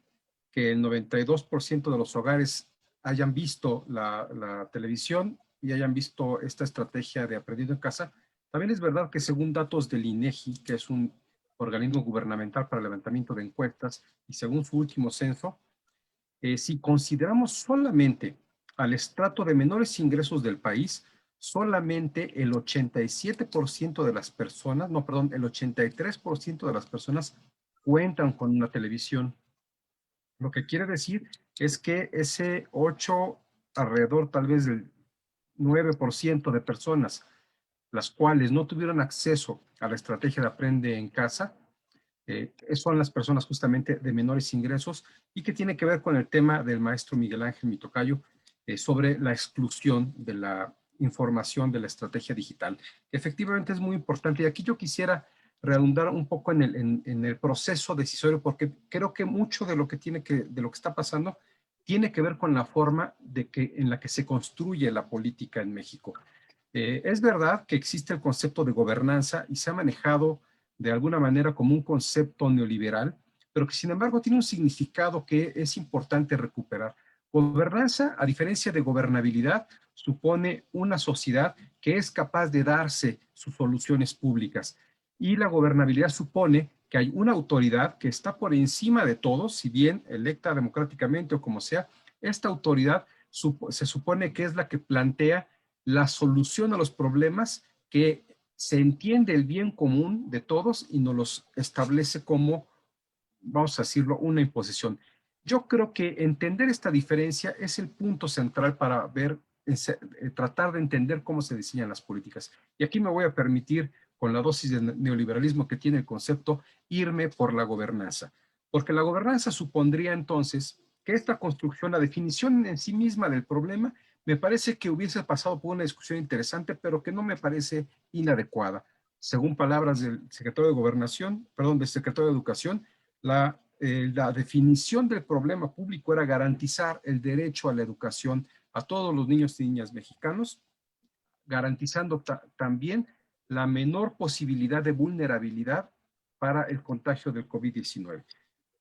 que el 92% de los hogares hayan visto la televisión y hayan visto esta estrategia de aprendiendo en casa, también es verdad que según datos del INEGI, que es un organismo gubernamental para el levantamiento de encuestas, y según su último censo, si consideramos solamente al estrato de menores ingresos del país, solamente el 87% de las personas, no, perdón, el 83% de las personas cuentan con una televisión. Lo que quiere decir es que ese 8, alrededor tal vez del 9% de personas, las cuales no tuvieron acceso a la estrategia de aprende en casa, son las personas justamente de menores ingresos y que tiene que ver con el tema del maestro Miguel Ángel, mi tocayo, sobre la exclusión de la información de la estrategia digital. Efectivamente es muy importante y aquí yo quisiera redundar un poco en el proceso decisorio porque creo que mucho de lo que está pasando tiene que ver con la forma en la que se construye la política en México. Es verdad que existe el concepto de gobernanza y se ha manejado de alguna manera como un concepto neoliberal, pero que sin embargo tiene un significado que es importante recuperar. Gobernanza, a diferencia de gobernabilidad, supone una sociedad que es capaz de darse sus soluciones públicas. Y la gobernabilidad supone que hay una autoridad que está por encima de todos, si bien electa democráticamente o como sea, esta autoridad se supone que es la que plantea la solución a los problemas, que se entiende el bien común de todos y nos los establece como, vamos a decirlo, una imposición. Yo creo que entender esta diferencia es el punto central para tratar de entender cómo se diseñan las políticas. Y aquí me voy a permitir, con la dosis de neoliberalismo que tiene el concepto, irme por la gobernanza. Porque la gobernanza supondría entonces que esta construcción, la definición en sí misma del problema, me parece que hubiese pasado por una discusión interesante, pero que no me parece inadecuada. Según palabras del secretario de Gobernación, perdón, del secretario de Educación, la definición del problema público era garantizar el derecho a la educación a todos los niños y niñas mexicanos, garantizando también la menor posibilidad de vulnerabilidad para el contagio del COVID-19.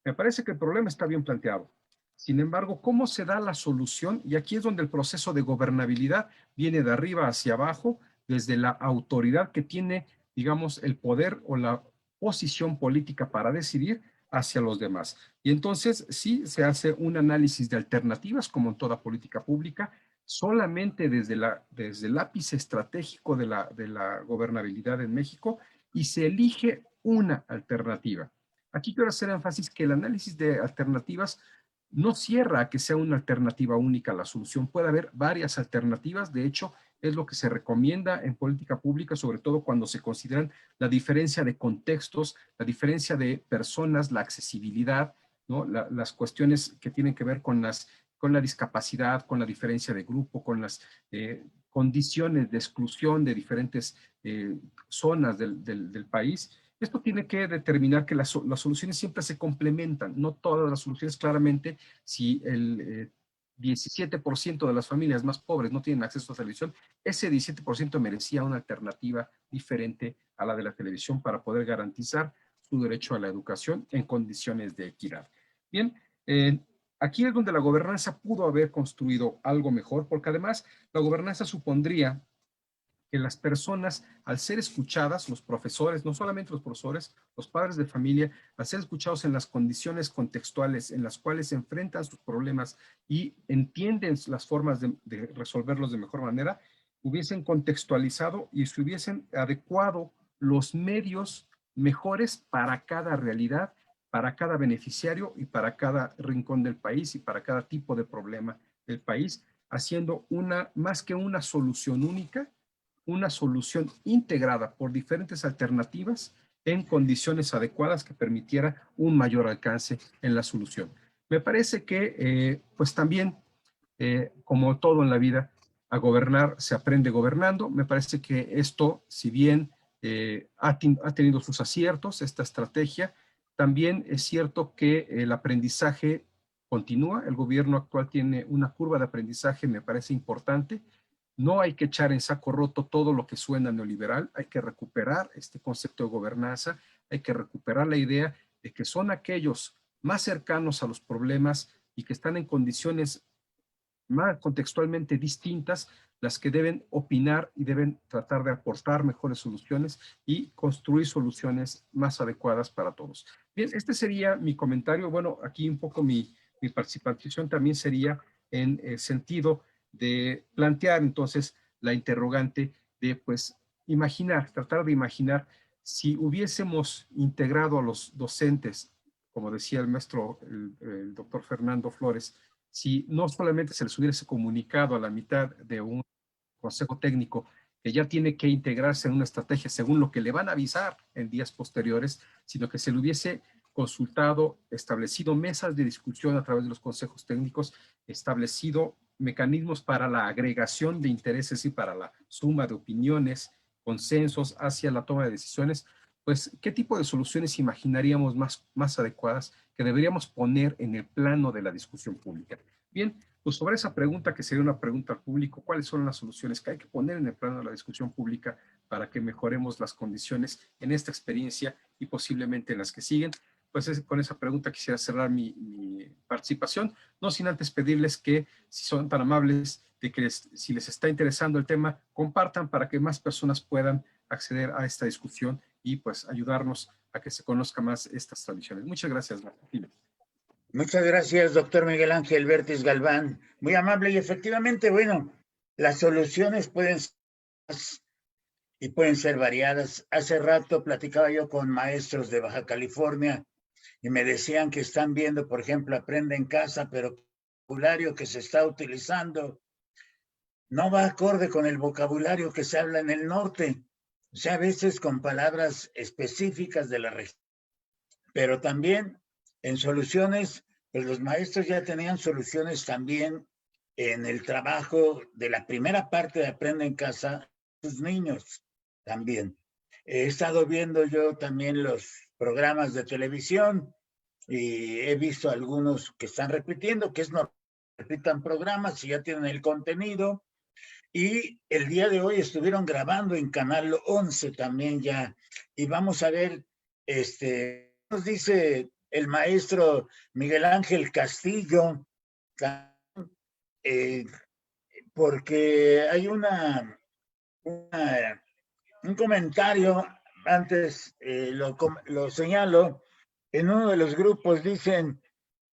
Me parece que el problema está bien planteado. Sin embargo, ¿cómo se da la solución? Y aquí es donde el proceso de gobernabilidad viene de arriba hacia abajo, desde la autoridad que tiene, digamos, el poder o la posición política para decidir hacia los demás. Y entonces sí se hace un análisis de alternativas, como en toda política pública, solamente desde el ápice estratégico de la gobernabilidad en México, y se elige una alternativa. Aquí quiero hacer énfasis que el análisis de alternativas no cierra a que sea una alternativa única a la solución. Puede haber varias alternativas. De hecho, es lo que se recomienda en política pública, sobre todo cuando se consideran la diferencia de contextos, la diferencia de personas, la accesibilidad, ¿no? Las cuestiones que tienen que ver con la discapacidad, con la diferencia de grupo, con las condiciones de exclusión de diferentes zonas del país. Esto tiene que determinar que las soluciones siempre se complementan, no todas las soluciones. Claramente, si el 17% de las familias más pobres no tienen acceso a televisión, ese 17% merecía una alternativa diferente a la de la televisión para poder garantizar su derecho a la educación en condiciones de equidad. Bien, aquí es donde la gobernanza pudo haber construido algo mejor, porque además la gobernanza supondría que las personas, al ser escuchadas, los profesores, no solamente los profesores, los padres de familia, al ser escuchados en las condiciones contextuales en las cuales se enfrentan sus problemas y entienden las formas de resolverlos de mejor manera, hubiesen contextualizado y se hubiesen adecuado los medios mejores para cada realidad, para cada beneficiario y para cada rincón del país y para cada tipo de problema del país, haciendo más que una solución única, una solución integrada por diferentes alternativas en condiciones adecuadas que permitiera un mayor alcance en la solución. Me parece que, pues también, como todo en la vida, a gobernar se aprende gobernando. Me parece que esto, si bien ha tenido sus aciertos, esta estrategia, también es cierto que el aprendizaje continúa. El gobierno actual tiene una curva de aprendizaje, me parece importante. No hay que echar en saco roto todo lo que suena neoliberal, hay que recuperar este concepto de gobernanza, hay que recuperar la idea de que son aquellos más cercanos a los problemas y que están en condiciones más contextualmente distintas las que deben opinar y deben tratar de aportar mejores soluciones y construir soluciones más adecuadas para todos. Bien, este sería mi comentario. Bueno, aquí un poco mi participación también sería en el sentido de plantear entonces la interrogante de, pues, tratar de imaginar si hubiésemos integrado a los docentes, como decía el maestro, el doctor Fernando Flores, si no solamente se les hubiese comunicado a la mitad de un consejo técnico que ya tiene que integrarse en una estrategia según lo que le van a avisar en días posteriores, sino que se le hubiese consultado, establecido mesas de discusión a través de los consejos técnicos, establecido mecanismos para la agregación de intereses y para la suma de opiniones, consensos hacia la toma de decisiones. Pues, ¿qué tipo de soluciones imaginaríamos más adecuadas que deberíamos poner en el plano de la discusión pública? Bien, pues sobre esa pregunta, que sería una pregunta al público, ¿cuáles son las soluciones que hay que poner en el plano de la discusión pública para que mejoremos las condiciones en esta experiencia y posiblemente en las que siguen? Pues con esa pregunta quisiera cerrar mi participación, no sin antes pedirles que, si son tan amables, de que si les está interesando el tema, compartan para que más personas puedan acceder a esta discusión y pues ayudarnos a que se conozca más estas tradiciones. Muchas gracias, Martín. Muchas gracias, doctor Miguel Ángel Vértiz Galván. Muy amable y efectivamente, bueno, las soluciones pueden ser variadas. Hace rato platicaba yo con maestros de Baja California y me decían que están viendo, por ejemplo, Aprende en Casa, pero el vocabulario que se está utilizando no va acorde con el vocabulario que se habla en el norte. O sea, a veces con palabras específicas de la región. Pero también en soluciones, pues los maestros ya tenían soluciones también en el trabajo de la primera parte de Aprende en Casa, sus niños también. He estado viendo yo también los programas de televisión y he visto algunos que están repitiendo, que es normal que repitan programas y ya tienen el contenido. Y el día de hoy estuvieron grabando en Canal 11 también ya. Y vamos a ver, nos dice el maestro Miguel Ángel Castillo, porque hay un comentario, antes lo señalo, en uno de los grupos dicen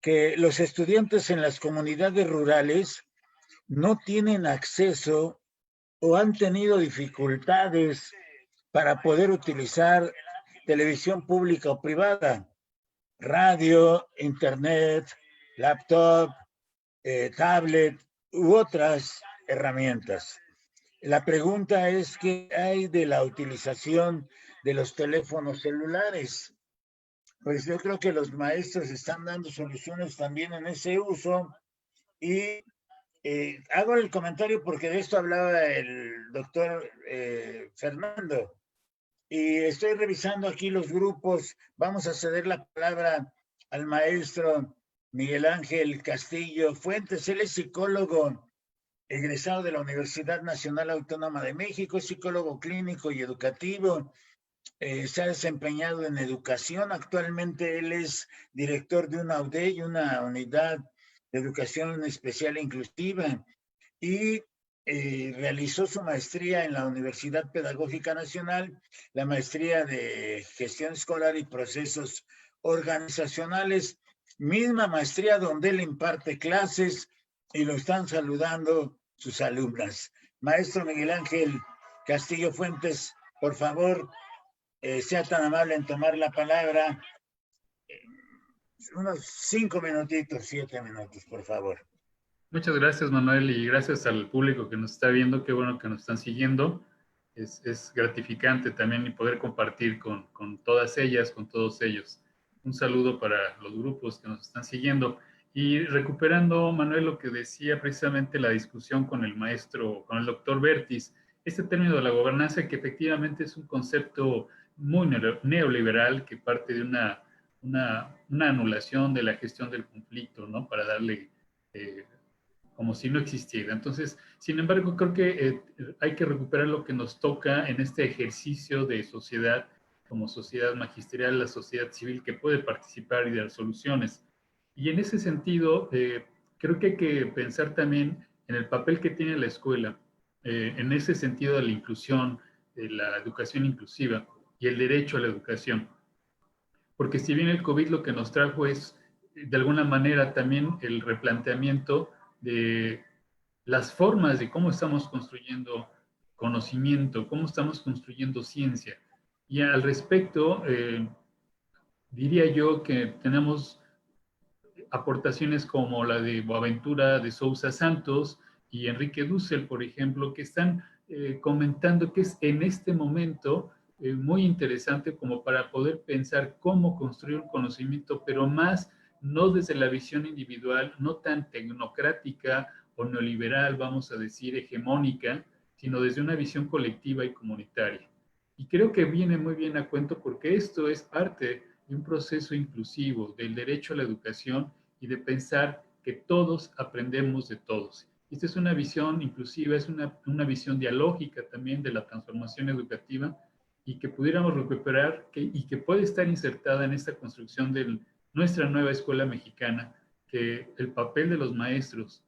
que los estudiantes en las comunidades rurales no tienen acceso o han tenido dificultades para poder utilizar televisión pública o privada, radio, internet, laptop, tablet u otras herramientas. La pregunta es, ¿qué hay de la utilización de los teléfonos celulares? Pues yo creo que los maestros están dando soluciones también en ese uso y hago el comentario porque de esto hablaba el doctor Fernando y estoy revisando aquí los grupos. Vamos a ceder la palabra al maestro Miguel Ángel Castillo Fuentes. Él es psicólogo egresado de la Universidad Nacional Autónoma de México, es psicólogo clínico y educativo. Se ha desempeñado en educación. Actualmente él es director de una UDEI, una unidad de educación especial e inclusiva, y realizó su maestría en la Universidad Pedagógica Nacional, la maestría de gestión escolar y procesos organizacionales, misma maestría donde él imparte clases y lo están saludando sus alumnas. Maestro Miguel Ángel Castillo Fuentes, por favor, sea tan amable en tomar la palabra. Unos 5 minutitos, 7 minutos, por favor. Muchas gracias, Manuel, y gracias al público que nos está viendo. Qué bueno que nos están siguiendo. Es gratificante también poder compartir con todas ellas, con todos ellos. Un saludo para los grupos que nos están siguiendo. Y recuperando, Manuel, lo que decía precisamente la discusión con el maestro, con el doctor Vértiz, este término de la gobernanza, que efectivamente es un concepto muy neoliberal que parte de una anulación de la gestión del conflicto, ¿no? Para darle como si no existiera. Entonces, sin embargo, creo que hay que recuperar lo que nos toca en este ejercicio de sociedad, como sociedad magisterial, la sociedad civil que puede participar y dar soluciones. Y en ese sentido, creo que hay que pensar también en el papel que tiene la escuela, en ese sentido de la inclusión, de la educación inclusiva y el derecho a la educación. Porque si bien el COVID lo que nos trajo es, de alguna manera, también el replanteamiento de las formas de cómo estamos construyendo conocimiento, cómo estamos construyendo ciencia. Y al respecto, diría yo que tenemos aportaciones como la de Boaventura de Sousa Santos y Enrique Dussel, por ejemplo, que están comentando que es en este momento muy interesante como para poder pensar cómo construir un conocimiento, pero más no desde la visión individual, no tan tecnocrática o neoliberal, vamos a decir, hegemónica, sino desde una visión colectiva y comunitaria. Y creo que viene muy bien a cuento porque esto es parte de un proceso inclusivo del derecho a la educación y de pensar que todos aprendemos de todos. Esta es una visión inclusiva, es una visión dialógica también de la transformación educativa y que pudiéramos recuperar y que puede estar insertada en esta construcción de nuestra nueva escuela mexicana, que el papel de los maestros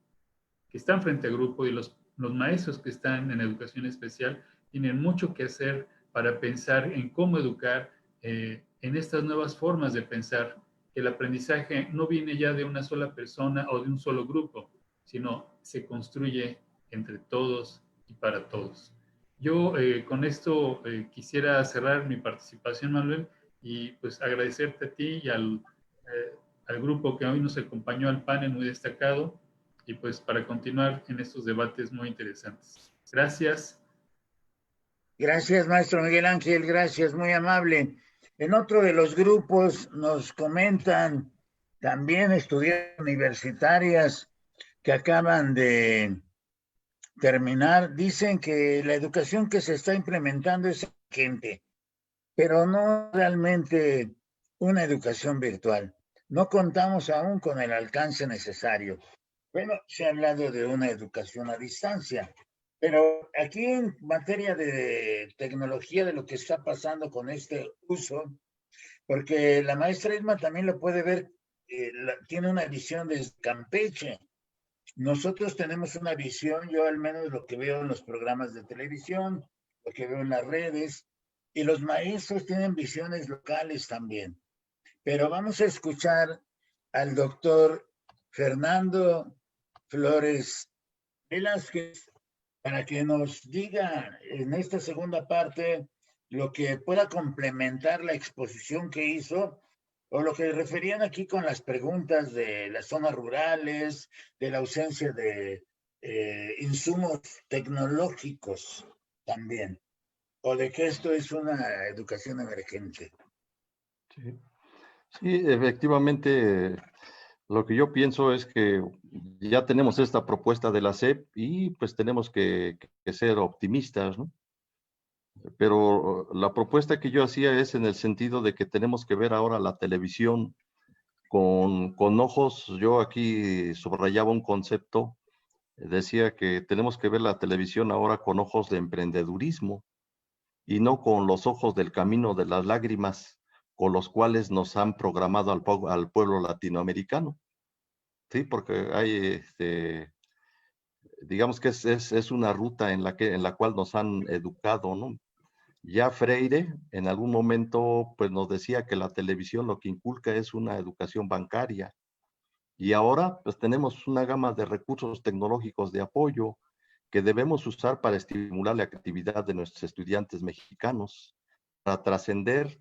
que están frente a grupo y los maestros que están en educación especial tienen mucho que hacer para pensar en cómo educar en estas nuevas formas de pensar, que el aprendizaje no viene ya de una sola persona o de un solo grupo, sino se construye entre todos y para todos. Yo con esto quisiera cerrar mi participación, Manuel, y pues agradecerte a ti y al grupo que hoy nos acompañó al panel muy destacado, y pues para continuar en estos debates muy interesantes. Gracias. Gracias, maestro Miguel Ángel, gracias, muy amable. En otro de los grupos nos comentan también estudiantes universitarias que acaban de terminar, dicen que la educación que se está implementando es urgente, pero no realmente una educación virtual. No contamos aún con el alcance necesario. Bueno, se ha hablado de una educación a distancia, pero aquí en materia de tecnología, de lo que está pasando con este uso, porque la maestra Irma también lo puede ver, tiene una visión desde Campeche. Nosotros tenemos una visión, yo al menos lo que veo en los programas de televisión, lo que veo en las redes, y los maestros tienen visiones locales también. Pero vamos a escuchar al doctor Fernando Flores Velázquez para que nos diga en esta segunda parte lo que pueda complementar la exposición que hizo o lo que referían aquí con las preguntas de las zonas rurales, de la ausencia de insumos tecnológicos también, o de que esto es una educación emergente. Sí, sí, efectivamente, lo que yo pienso es que ya tenemos esta propuesta de la SEP y pues tenemos que ser optimistas, ¿no? Pero la propuesta que yo hacía es en el sentido de que tenemos que ver ahora la televisión con ojos. Yo aquí subrayaba un concepto, decía que tenemos que ver la televisión ahora con ojos de emprendedurismo y no con los ojos del camino de las lágrimas con los cuales nos han programado al pueblo latinoamericano. Sí, porque hay, digamos que es una ruta en la cual nos han educado, ¿no? Ya Freire en algún momento pues nos decía que la televisión lo que inculca es una educación bancaria. Y ahora pues tenemos una gama de recursos tecnológicos de apoyo que debemos usar para estimular la actividad de nuestros estudiantes mexicanos, para trascender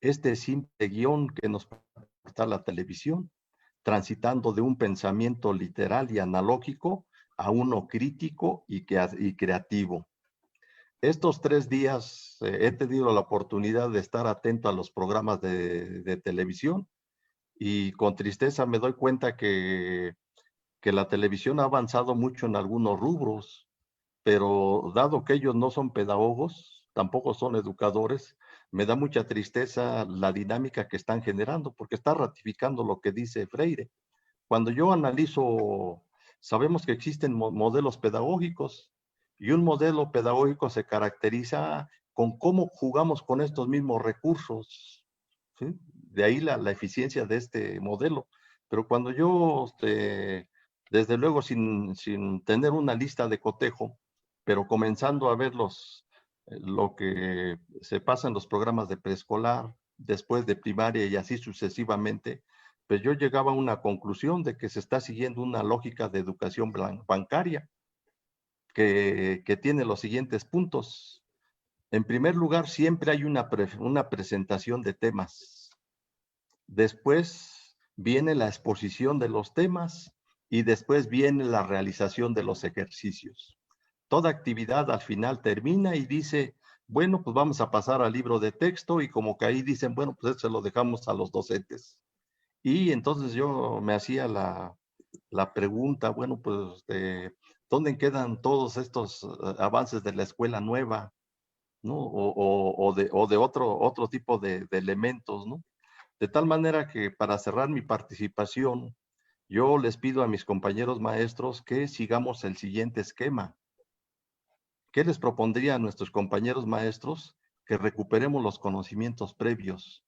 este simple guión que nos aporta la televisión, transitando de un pensamiento literal y analógico a uno crítico y creativo. Estos 3 días he tenido la oportunidad de estar atento a los programas de televisión y con tristeza me doy cuenta que la televisión ha avanzado mucho en algunos rubros, pero dado que ellos no son pedagogos, tampoco son educadores, me da mucha tristeza la dinámica que están generando, porque está ratificando lo que dice Freire. Cuando yo analizo, sabemos que existen modelos pedagógicos y un modelo pedagógico se caracteriza con cómo jugamos con estos mismos recursos, ¿sí? De ahí la eficiencia de este modelo. Pero cuando yo, desde luego sin tener una lista de cotejo, pero comenzando a ver lo que se pasa en los programas de preescolar, después de primaria y así sucesivamente, pues yo llegaba a una conclusión de que se está siguiendo una lógica de educación bancaria que tiene los siguientes puntos. En primer lugar, siempre hay una presentación de temas. Después viene la exposición de los temas y después viene la realización de los ejercicios. toda actividad al final termina y dice, bueno, pues vamos a pasar al libro de texto, y como que ahí dicen, bueno, pues eso se lo dejamos a los docentes. Y entonces yo me hacía la pregunta, bueno, pues, ¿dónde quedan todos estos avances de la escuela nueva, ¿no? O de otro tipo de elementos, ¿no? De tal manera que, para cerrar mi participación, yo les pido a mis compañeros maestros que sigamos el siguiente esquema. ¿Qué les propondría a nuestros compañeros maestros? Que recuperemos los conocimientos previos,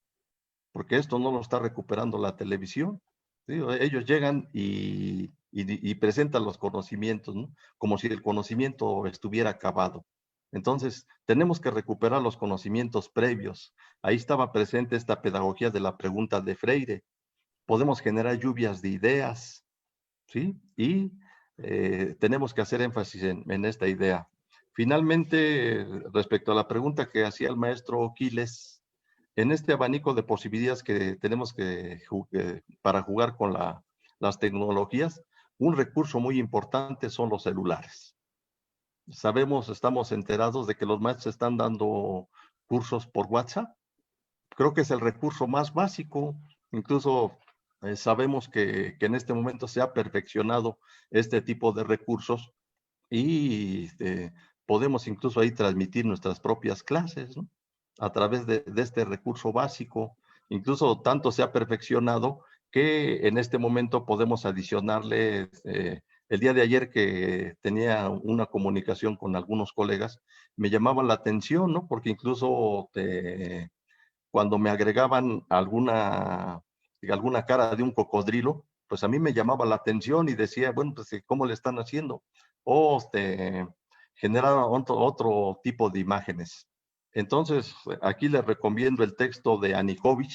porque esto no lo está recuperando la televisión. ¿Sí? Ellos llegan y presentan los conocimientos, ¿no? Como si el conocimiento estuviera acabado. Entonces, tenemos que recuperar los conocimientos previos. Ahí estaba presente esta pedagogía de la pregunta de Freire. Podemos generar lluvias de ideas, ¿sí? Y tenemos que hacer énfasis en esta idea. Finalmente, respecto a la pregunta que hacía el maestro Quiles, en este abanico de posibilidades que tenemos para jugar con las tecnologías, un recurso muy importante son los celulares. Sabemos, estamos enterados de que los maestros están dando cursos por WhatsApp. Creo que es el recurso más básico. Incluso sabemos que en este momento se ha perfeccionado este tipo de recursos y podemos incluso ahí transmitir nuestras propias clases, ¿no? A través de este recurso básico. Incluso tanto se ha perfeccionado que en este momento podemos adicionarle, el día de ayer que tenía una comunicación con algunos colegas, me llamaba la atención, ¿no? Porque incluso cuando me agregaban alguna cara de un cocodrilo, pues a mí me llamaba la atención y decía, bueno, pues ¿cómo le están haciendo? O generaban otro tipo de imágenes. Entonces, aquí les recomiendo el texto de Anijovic,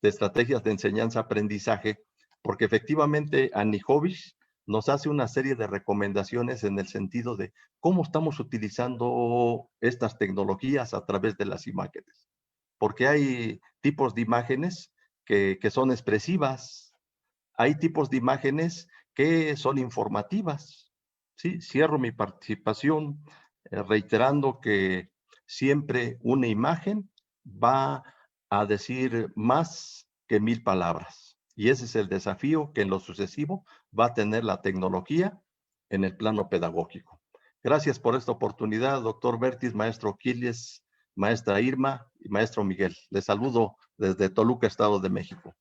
de Estrategias de Enseñanza-Aprendizaje, porque efectivamente Anijovic nos hace una serie de recomendaciones en el sentido de cómo estamos utilizando estas tecnologías a través de las imágenes. Porque hay tipos de imágenes que son expresivas, hay tipos de imágenes que son informativas. ¿Sí? Cierro mi participación reiterando que siempre una imagen va a decir más que 1000 palabras. Y ese es el desafío que en lo sucesivo va a tener la tecnología en el plano pedagógico. Gracias por esta oportunidad, doctor Bertis, maestro Quiles, maestra Irma y maestro Miguel. Les saludo desde Toluca, Estado de México.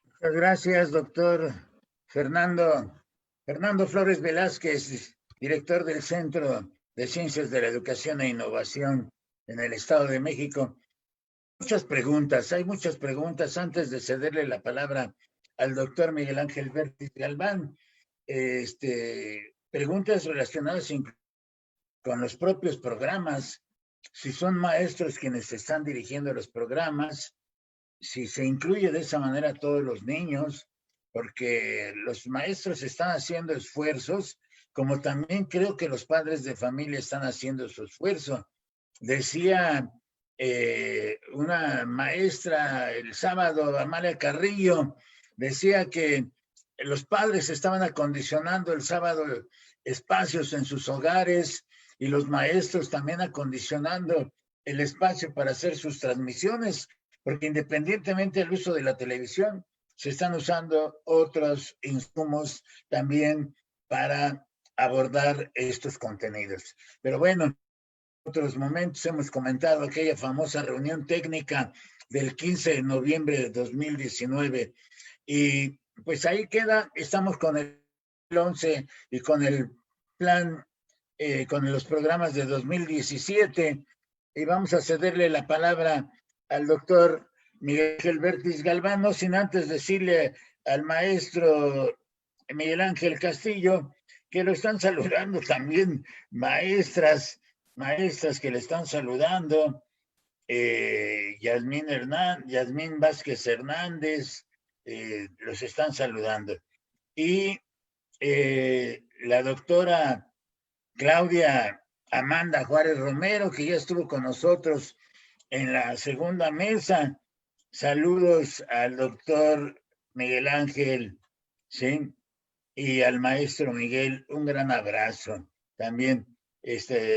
Muchas gracias, doctor Fernando Flores Velázquez, director del Centro de Ciencias de la Educación e Innovación en el Estado de México. Hay muchas preguntas. Antes de cederle la palabra al doctor Miguel Ángel Bertis Galván, preguntas relacionadas con los propios programas, si son maestros quienes están dirigiendo los programas, si se incluye de esa manera a todos los niños, porque los maestros están haciendo esfuerzos, como también creo que los padres de familia están haciendo su esfuerzo. Decía una maestra el sábado, Amalia Carrillo, decía que los padres estaban acondicionando el sábado espacios en sus hogares y los maestros también acondicionando el espacio para hacer sus transmisiones, porque independientemente del uso de la televisión, se están usando otros insumos también para abordar estos contenidos. Pero bueno, en otros momentos hemos comentado aquella famosa reunión técnica del 15 de noviembre de 2019 y pues ahí queda, estamos con el 11 y con el plan, con los programas de 2017 y vamos a cederle la palabra al doctor Miguel Bertis Galván, no sin antes decirle al maestro Miguel Ángel Castillo que lo están saludando también maestras que le están saludando, Yasmín Vázquez Hernández, los están saludando. Y la doctora Claudia Amanda Juárez Romero, que ya estuvo con nosotros en la segunda mesa. Saludos al doctor Miguel Ángel, ¿sí? Y al maestro Miguel, un gran abrazo. también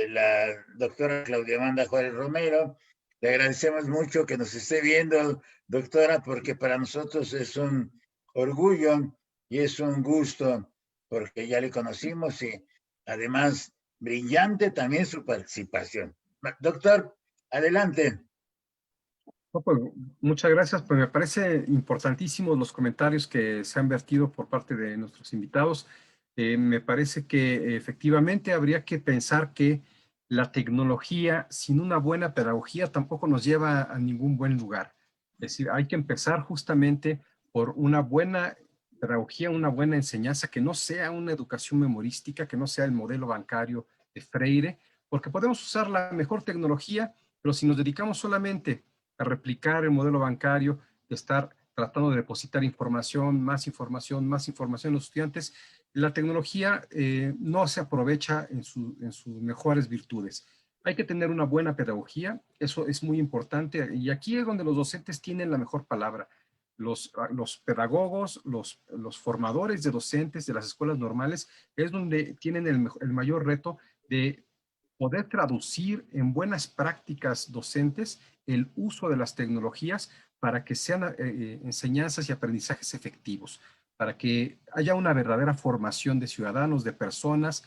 la doctora Claudia Amanda Juárez Romero. Le agradecemos mucho que nos esté viendo, doctora, porque para nosotros es un orgullo y es un gusto, porque ya le conocimos y además brillante también su participación. Doctor, adelante. No, pues, muchas gracias, pues me parece importantísimos los comentarios que se han vertido por parte de nuestros invitados. Me parece que efectivamente habría que pensar que la tecnología sin una buena pedagogía tampoco nos lleva a ningún buen lugar. Es decir, hay que empezar justamente por una buena pedagogía, una buena enseñanza, que no sea una educación memorística, que no sea el modelo bancario de Freire, porque podemos usar la mejor tecnología, pero si nos dedicamos solamente a replicar el modelo bancario, de estar tratando de depositar información, más información en los estudiantes, la tecnología no se aprovecha en sus mejores virtudes. Hay que tener una buena pedagogía, eso es muy importante, y aquí es donde los docentes tienen la mejor palabra. Los pedagogos, los formadores de docentes de las escuelas normales, es donde tienen el mayor reto de poder traducir en buenas prácticas docentes el uso de las tecnologías para que sean enseñanzas y aprendizajes efectivos, para que haya una verdadera formación de ciudadanos, de personas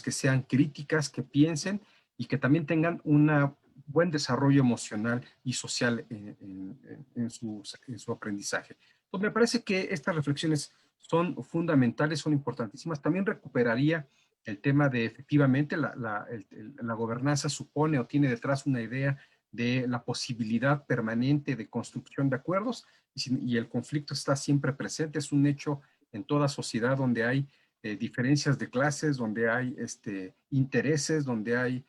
que sean críticas, que piensen y que también tengan un buen desarrollo emocional y social en su aprendizaje. Entonces, me parece que estas reflexiones son fundamentales, son importantísimas. También recuperaría el tema de efectivamente la gobernanza supone o tiene detrás una idea de la posibilidad permanente de construcción de acuerdos y el conflicto está siempre presente, es un hecho en toda sociedad donde hay diferencias de clases, donde hay intereses, donde hay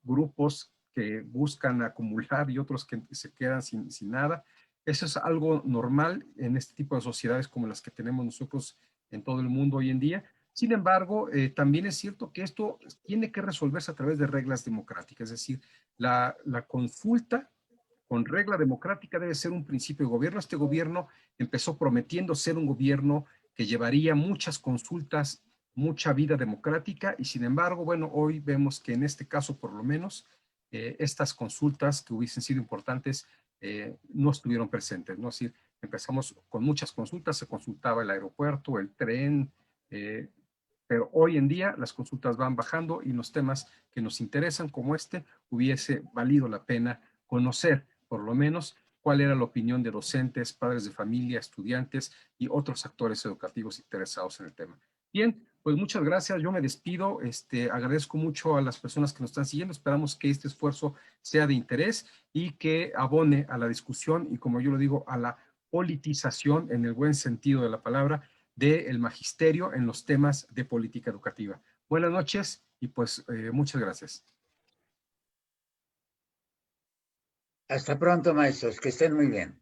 grupos que buscan acumular y otros que se quedan sin nada. Eso es algo normal en este tipo de sociedades como las que tenemos nosotros en todo el mundo hoy en día. Sin embargo, también es cierto que esto tiene que resolverse a través de reglas democráticas, es decir, la consulta con regla democrática debe ser un principio de gobierno. Este gobierno empezó prometiendo ser un gobierno que llevaría muchas consultas, mucha vida democrática, y sin embargo, bueno, hoy vemos que en este caso, por lo menos, estas consultas que hubiesen sido importantes no estuvieron presentes, ¿no? Es decir, empezamos con muchas consultas, se consultaba el aeropuerto, el tren, pero hoy en día las consultas van bajando y los temas que nos interesan como hubiese valido la pena conocer por lo menos cuál era la opinión de docentes, padres de familia, estudiantes y otros actores educativos interesados en el tema. Bien, pues muchas gracias, yo me despido, agradezco mucho a las personas que nos están siguiendo, esperamos que este esfuerzo sea de interés y que abone a la discusión y, como yo lo digo, a la politización en el buen sentido de la palabra del magisterio en los temas de política educativa. Buenas noches y pues muchas gracias. Hasta pronto, maestros, que estén muy bien.